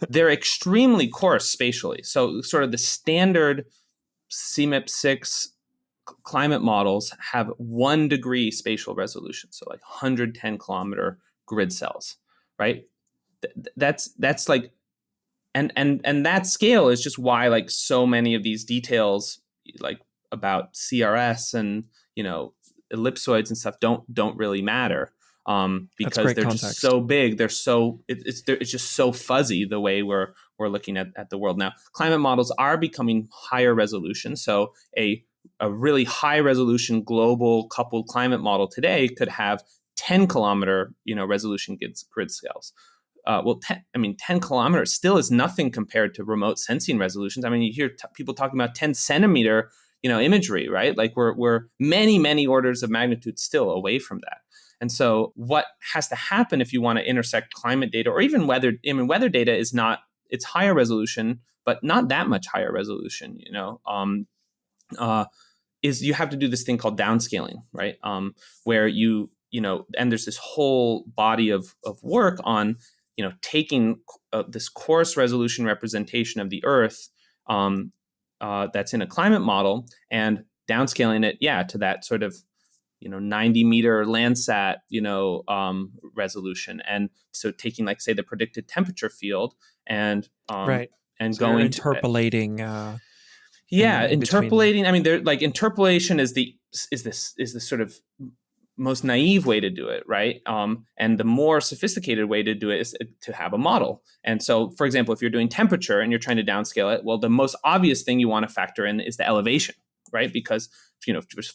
they're extremely coarse spatially. So sort of the standard CMIP6 climate models have 1 degree spatial resolution, so like 110 kilometer grid cells, right? That's like, and that scale is just why like so many of these details, like about CRS and ellipsoids and stuff, don't really matter, That's because great they're just context. so big. It's just so fuzzy the way we're looking at the world now. Climate models are becoming higher resolution, so a really high resolution global coupled climate model today could have 10 kilometer resolution grid scales. 10 kilometers still is nothing compared to remote sensing resolutions. I mean, you hear people talking about 10 centimeter, imagery, right? Like we're many, many orders of magnitude still away from that. And so what has to happen if you want to intersect climate data or even weather? I mean, weather data it's higher resolution, but not that much higher resolution, is you have to do this thing called downscaling, right? Where and there's this whole body of work on, taking this coarse resolution representation of the Earth, that's in a climate model, and downscaling it, to that sort of 90-meter Landsat resolution. And so taking, like, say, the predicted temperature field and Right. and So go you're into it. interpolating Yeah, in between. interpolating. I mean, there like interpolation is the sort of most naive way to do it, right? And the more sophisticated way to do it is to have a model. And so, for example, if you're doing temperature and you're trying to downscale it, well, the most obvious thing you want to factor in is the elevation, right? Because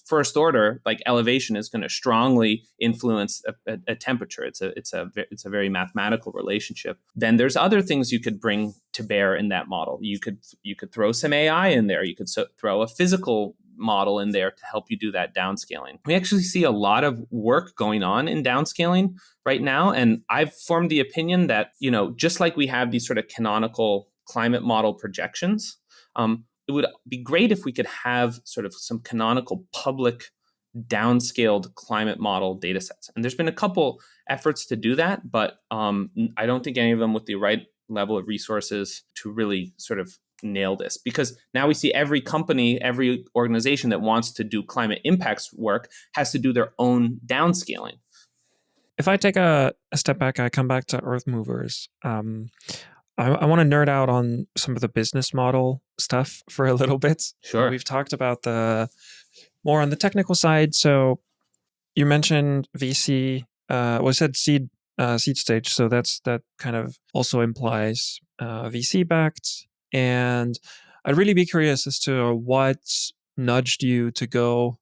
first order, like elevation is going to strongly influence a temperature. It's a very mathematical relationship. Then there's other things you could bring to bear in that model. You could throw some AI in there. You could throw a physical model in there to help you do that downscaling. We actually see a lot of work going on in downscaling right now, and I've formed the opinion that just like we have these sort of canonical climate model projections. It would be great if we could have sort of some canonical public downscaled climate model data sets. And there's been a couple efforts to do that, but I don't think any of them with the right level of resources to really sort of nail this. Because now we see every company, every organization that wants to do climate impacts work has to do their own downscaling. If I take a step back, I come back to Earthmovers. I want to nerd out on some of the business model stuff for a little bit. Sure. We've talked about the more on the technical side. So you mentioned VC. Well, I said seed stage. So that kind of also implies VC backed. And I'd really be curious as to what nudged you to go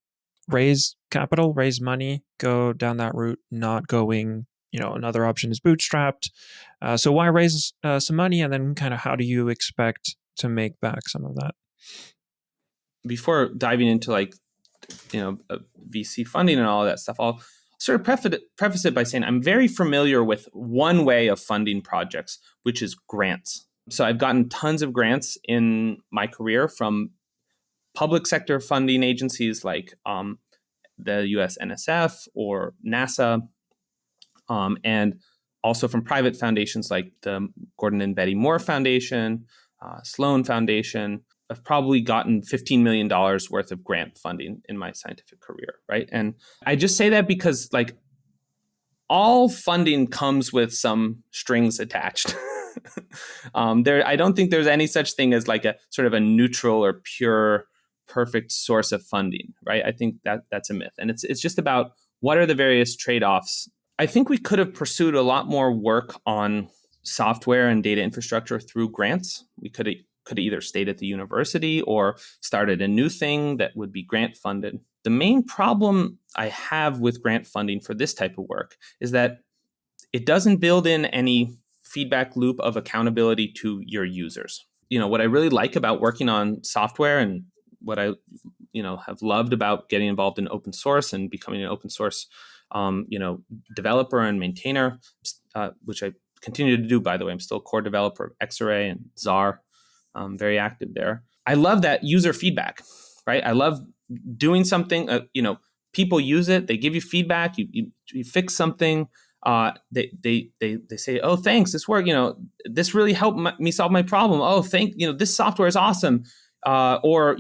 raise capital, raise money, go down that route, not going. Another option is bootstrapped. So why raise some money, and then kind of how do you expect to make back some of that? Before diving into VC funding and all of that stuff, I'll sort of preface it by saying I'm very familiar with one way of funding projects, which is grants. So I've gotten tons of grants in my career from public sector funding agencies like the US NSF or NASA, and also from private foundations like the Gordon and Betty Moore Foundation, Sloan Foundation. I've probably gotten $15 million worth of grant funding in my scientific career, right? And I just say that because all funding comes with some strings attached. I don't think there's any such thing as like a sort of a neutral or pure, perfect source of funding, right? I think that's a myth. And it's just about what are the various trade-offs. I think we could have pursued a lot more work on software and data infrastructure through grants. We could have either stayed at the university or started a new thing that would be grant funded. The main problem I have with grant funding for this type of work is that it doesn't build in any feedback loop of accountability to your users. What I really like about working on software and what I have loved about getting involved in open source and becoming an open source developer and maintainer, which I continue to do, by the way. I'm still a core developer of Xarray and Zarr. I'm very active there. I love that user feedback, right? I love doing something, people use it, they give you feedback, you fix something, they say, oh, thanks, this worked, this really helped me solve my problem. Oh, this software is awesome. Or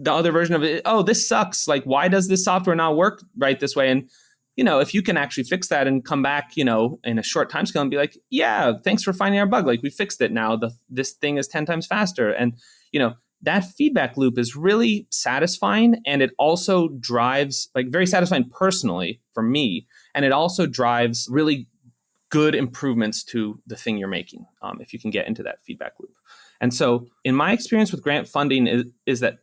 the other version of it, oh, this sucks. Like, why does this software not work right this way? And, if you can actually fix that and come back, in a short time scale and be like, yeah, thanks for finding our bug. Like, we fixed it now. This thing is 10 times faster. And, that feedback loop is really satisfying. And it also drives, very satisfying personally for me. And it also drives really good improvements to the thing you're making, if you can get into that feedback loop. And so in my experience with grant funding is that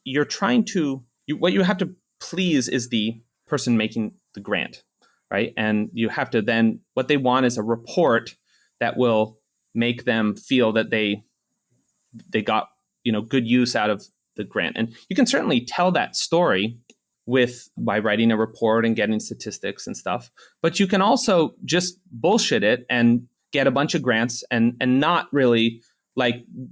you're trying to, what you have to please is the person making the grant, right? And you have to then, what they want is a report that will make them feel that they got, good use out of the grant. And you can certainly tell that story by writing a report and getting statistics and stuff. But you can also just bullshit it and get a bunch of grants and not really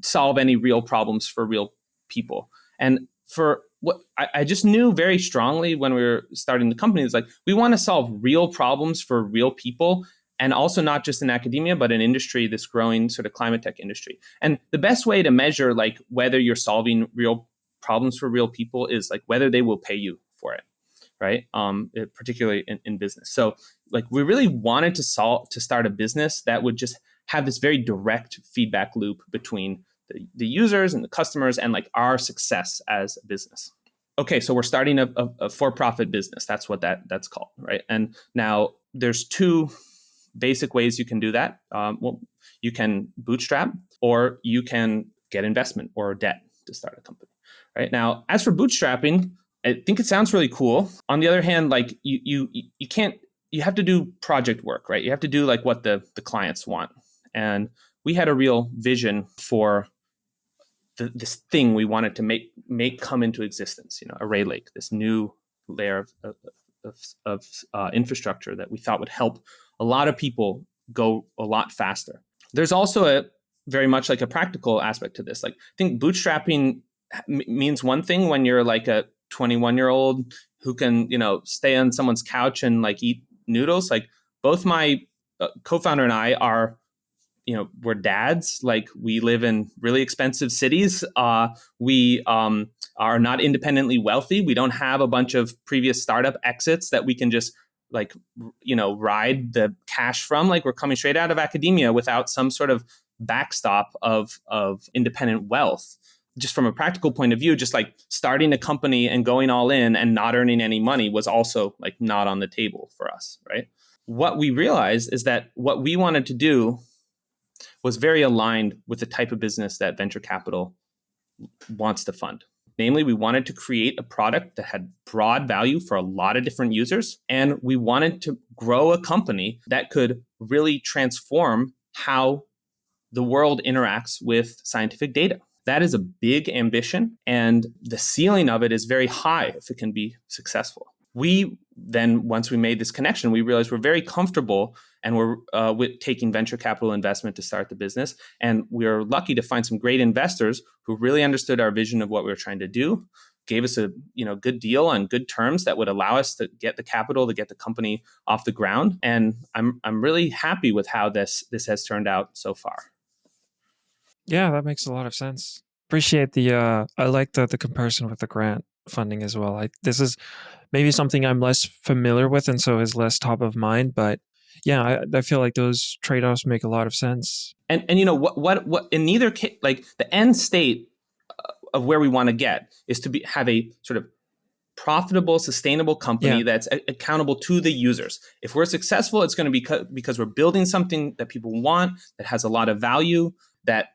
solve any real problems for real people. And for what I just knew very strongly when we were starting the company is we want to solve real problems for real people. And also not just in academia, but in industry, this growing sort of climate tech industry. And the best way to measure whether you're solving real problems for real people is whether they will pay you for it, right? Particularly in business. So we really wanted to start a business that would just have this very direct feedback loop between the users and the customers and like our success as a business. Okay, so we're starting a for-profit business. That's what that's called, right? And now there's two basic ways you can do that. Well, you can bootstrap, or you can get investment or debt to start a company, right? Now, as for bootstrapping, I think it sounds really cool. On the other hand, like you can't, you have to do project work, right? You have to do like what the clients want. And we had a real vision for this thing we wanted to make come into existence, Array Lake, this new layer of infrastructure that we thought would help a lot of people go a lot faster. There's also a very much like a practical aspect to this. Like, I think bootstrapping means one thing when you're like a 21-year-old who can, stay on someone's couch and like eat noodles. Like, both my co-founder and I are, we're dads. Like, we live in really expensive cities. We are not independently wealthy. We don't have a bunch of previous startup exits that we can just like, ride the cash from. Like, we're coming straight out of academia without some sort of backstop of independent wealth. Just from a practical point of view, just like starting a company and going all in and not earning any money was also like not on the table for us, right? What we realized is that what we wanted to do was very aligned with the type of business that venture capital wants to fund. Namely, we wanted to create a product that had broad value for a lot of different users. And we wanted to grow a company that could really transform how the world interacts with scientific data. That is a big ambition, and the ceiling of it is very high if it can be successful. We then, once we made this connection, we realized we're very comfortable and we're with taking venture capital investment to start the business. And we were lucky to find some great investors who really understood our vision of what we were trying to do, gave us a good deal on good terms that would allow us to get the capital to get the company off the ground. And I'm really happy with how this has turned out so far. Yeah, that makes a lot of sense. Appreciate the I like the comparison with the grant funding as well. This is maybe something I'm less familiar with and so is less top of mind, but yeah, I feel like those trade-offs make a lot of sense. And what in neither case, like the end state of where we want to get is to have a sort of profitable, sustainable company that's accountable to the users. If we're successful, it's going to be because we're building something that people want, that has a lot of value, that,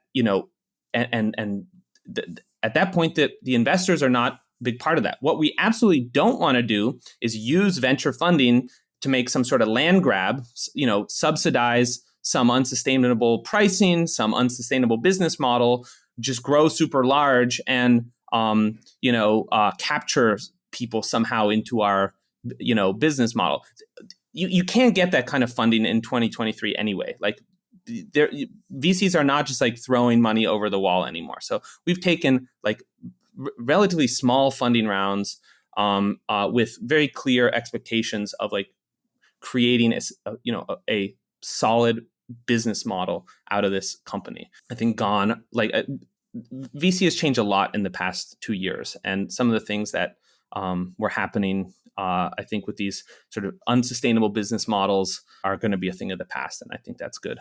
at that point that the investors are not a big part of that. What we absolutely don't want to do is use venture funding to make some sort of land grab, subsidize some unsustainable pricing, some unsustainable business model, just grow super large and, capture people somehow into our, business model. You can't get that kind of funding in 2023 anyway. Like, VCs are not just like throwing money over the wall anymore. So we've taken like relatively small funding rounds with very clear expectations of like creating a solid business model out of this company. I think VC has changed a lot in the past 2 years, and some of the things that were happening, I think, with these sort of unsustainable business models are going to be a thing of the past, and I think that's good.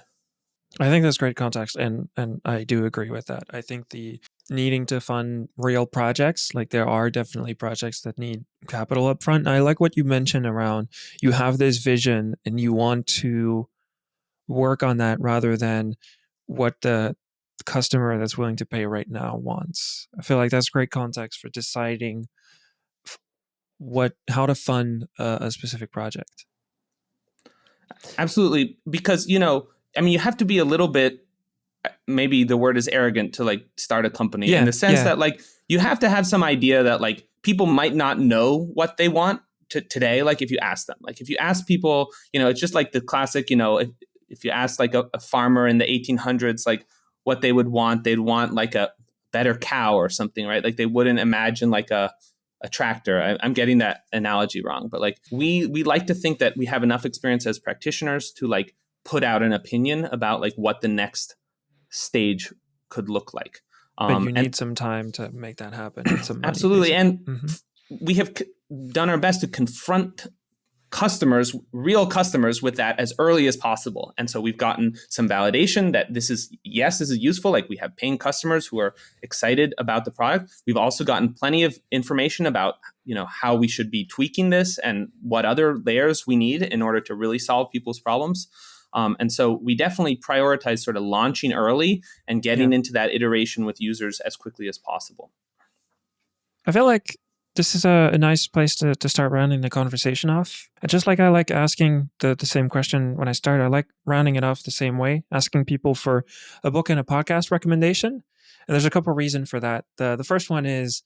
I think that's great context, and I do agree with that. I think the needing to fund real projects, like there are definitely projects that need capital up front. I like what you mentioned around you have this vision and you want to work on that rather than what the customer that's willing to pay right now wants. I feel like that's great context for deciding how to fund a specific project. Absolutely, because you have to be a little bit, maybe the word is arrogant, to like start a company in the sense that like you have to have some idea that like people might not know what they want today. Like, if you ask them, like if you ask people, it's just like the classic, if you ask like a farmer in the 1800s, like what they would want, they'd want like a better cow or something, right? Like they wouldn't imagine like a tractor. I'm getting that analogy wrong, but like we like to think that we have enough experience as practitioners to like put out an opinion about like what the next stage could look like. But you need some time to make that happen. And some money, absolutely. basically. And we have done our best to confront customers, real customers with that as early as possible. And so we've gotten some validation that this is useful. Like we have paying customers who are excited about the product. We've also gotten plenty of information about, how we should be tweaking this and what other layers we need in order to really solve people's problems. And so we definitely prioritize sort of launching early and getting into that iteration with users as quickly as possible. I feel like this is a nice place to start rounding the conversation off. And just like I like asking the same question when I start, I like rounding it off the same way, asking people for a book and a podcast recommendation. And there's a couple of reasons for that. The first one is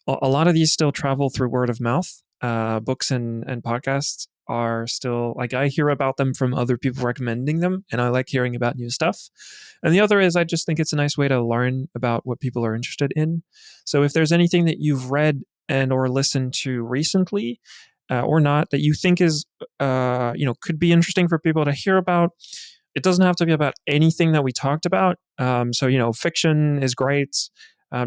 a lot of these still travel through word of mouth. Books and podcasts are still, like, I hear about them from other people recommending them, and I like hearing about new stuff. And the other is I just think it's a nice way to learn about what people are interested in. So if there's anything that you've read and or listened to recently, or not, that you think is could be interesting for people to hear about, it doesn't have to be about anything that we talked about. So fiction is great.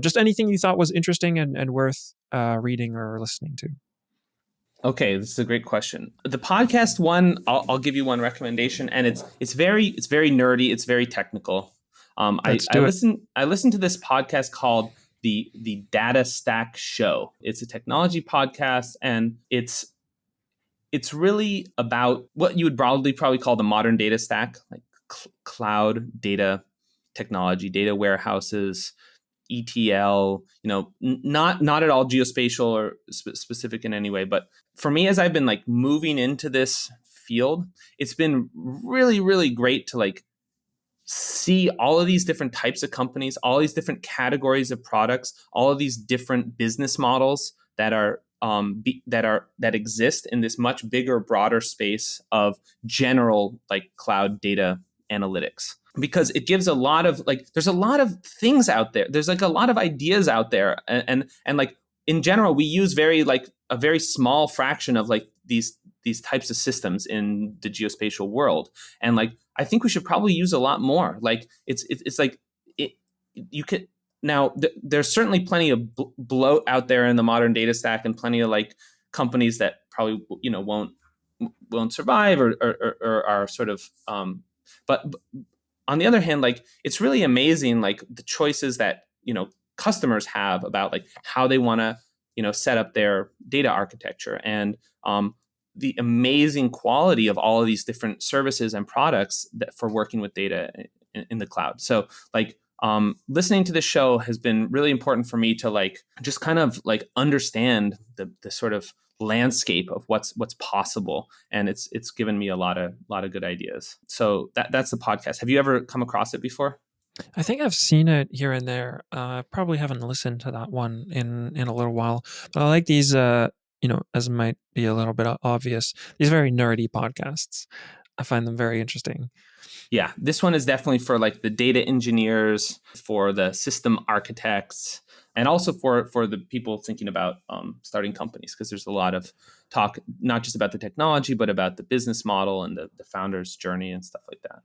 Just anything you thought was interesting and worth reading or listening to. Okay, this is a great question. The podcast one, I'll give you one recommendation, and it's very nerdy. It's very technical. I listened to this podcast called the Data Stack Show. It's a technology podcast, and it's really about what you would probably call the modern data stack, like cloud data technology, data warehouses, ETL, not at all geospatial or specific in any way. But for me, as I've been like moving into this field, it's been really, really great to like see all of these different types of companies, all these different categories of products, all of these different business models that are that exist in this much bigger, broader space of general like cloud data analytics. Because it gives a lot of like, there's a lot of things out there. There's like a lot of ideas out there, and like in general, we use a very small fraction of like these types of systems in the geospatial world, and like I think we should probably use a lot more. Like it's like you could now. There's certainly plenty of bloat out there in the modern data stack, and plenty of like companies that probably won't survive or are sort of but on the other hand, like it's really amazing, like the choices that customers have about like how they want to set up their data architecture, and the amazing quality of all of these different services and products that for working with data in the cloud. So like listening to this show has been really important for me to like just kind of like understand the sort of landscape of what's possible, and it's given me a lot of good ideas. So that's the podcast. Have you ever come across it before? I think I've seen it here and there. Probably haven't listened to that one in a little while, but I like these. As might be a little bit obvious, these very nerdy podcasts. I find them very interesting. Yeah, this one is definitely for like the data engineers, for the system architects, and also for the people thinking about starting companies, because there's a lot of talk, not just about the technology, but about the business model and the founder's journey and stuff like that.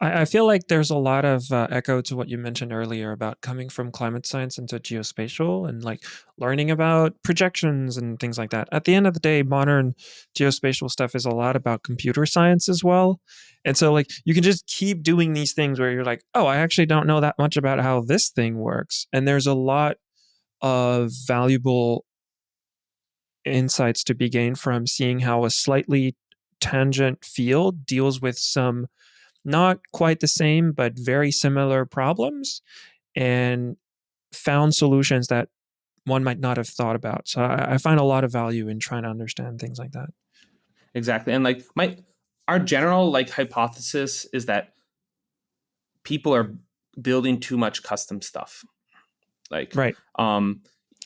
I feel like there's a lot of echo to what you mentioned earlier about coming from climate science into geospatial and like learning about projections and things like that. At the end of the day, modern geospatial stuff is a lot about computer science as well. And so like you can just keep doing these things where you're like, oh, I actually don't know that much about how this thing works. And there's a lot of valuable insights to be gained from seeing how a slightly tangent field deals with some not quite the same, but very similar problems, and found solutions that one might not have thought about. So I find a lot of value in trying to understand things like that. Exactly. And like our general like hypothesis is that people are building too much custom stuff. Like, right. And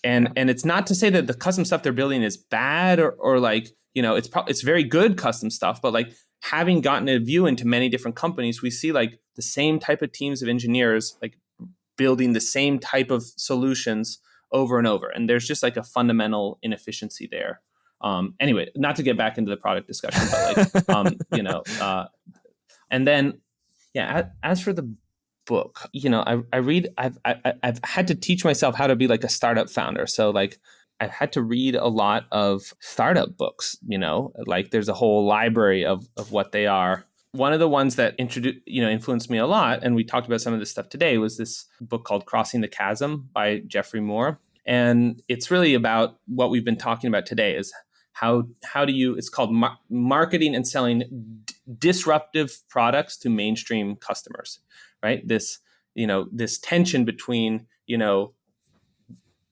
it's not to say that the custom stuff they're building is bad or like, it's very good custom stuff, but like having gotten a view into many different companies, we see like the same type of teams of engineers like building the same type of solutions over and over. And there's just like a fundamental inefficiency there. Anyway, not to get back into the product discussion, but like, and then, yeah, as for the book, I read, I've had to teach myself how to be like a startup founder. So like I've had to read a lot of startup books, like there's a whole library of what they are. One of the ones that influenced me a lot, and we talked about some of this stuff today, was this book called Crossing the Chasm by Jeffrey Moore. And it's really about what we've been talking about today is how do you, it's called marketing and selling disruptive products to mainstream customers, right? This tension between,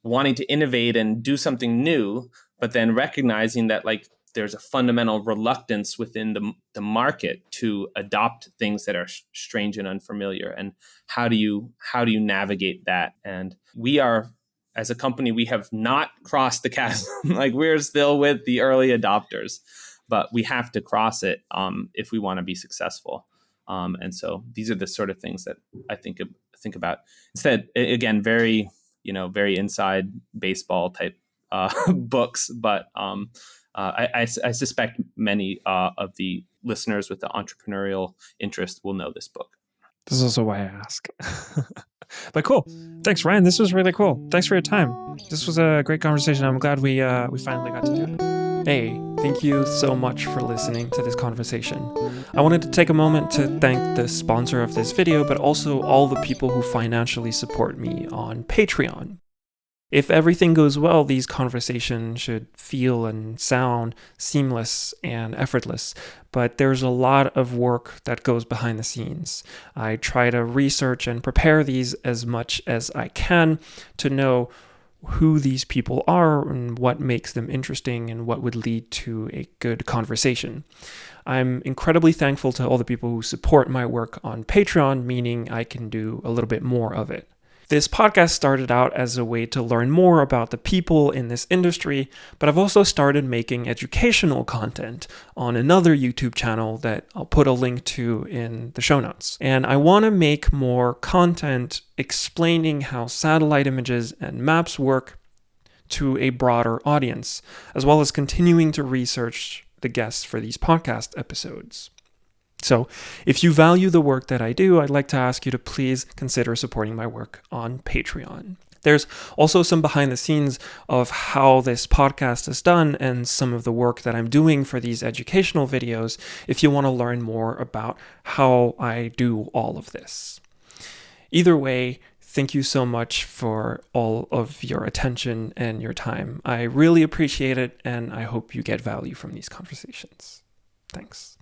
wanting to innovate and do something new, but then recognizing that like there's a fundamental reluctance within the market to adopt things that are strange and unfamiliar. And how do you navigate that? And we are, as a company, we have not crossed the chasm. Like we're still with the early adopters, but we have to cross it if we want to be successful. And so these are the sort of things that I think about. Instead, again, very inside baseball type books, but I suspect many of the listeners with the entrepreneurial interest will know this book. This is also why I ask. But cool. Thanks, Ryan. This was really cool. Thanks for your time. This was a great conversation. I'm glad we finally got to do it. Hey, thank you so much for listening to this conversation. I wanted to take a moment to thank the sponsor of this video, but also all the people who financially support me on Patreon. If everything goes well, these conversations should feel and sound seamless and effortless, but there's a lot of work that goes behind the scenes. I try to research and prepare these as much as I can to know who these people are and what makes them interesting and what would lead to a good conversation. I'm incredibly thankful to all the people who support my work on Patreon, meaning I can do a little bit more of it. This podcast started out as a way to learn more about the people in this industry, but I've also started making educational content on another YouTube channel that I'll put a link to in the show notes. And I want to make more content explaining how satellite images and maps work to a broader audience, as well as continuing to research the guests for these podcast episodes. So if you value the work that I do, I'd like to ask you to please consider supporting my work on Patreon. There's also some behind the scenes of how this podcast is done and some of the work that I'm doing for these educational videos if you want to learn more about how I do all of this. Either way, thank you so much for all of your attention and your time. I really appreciate it, and I hope you get value from these conversations. Thanks.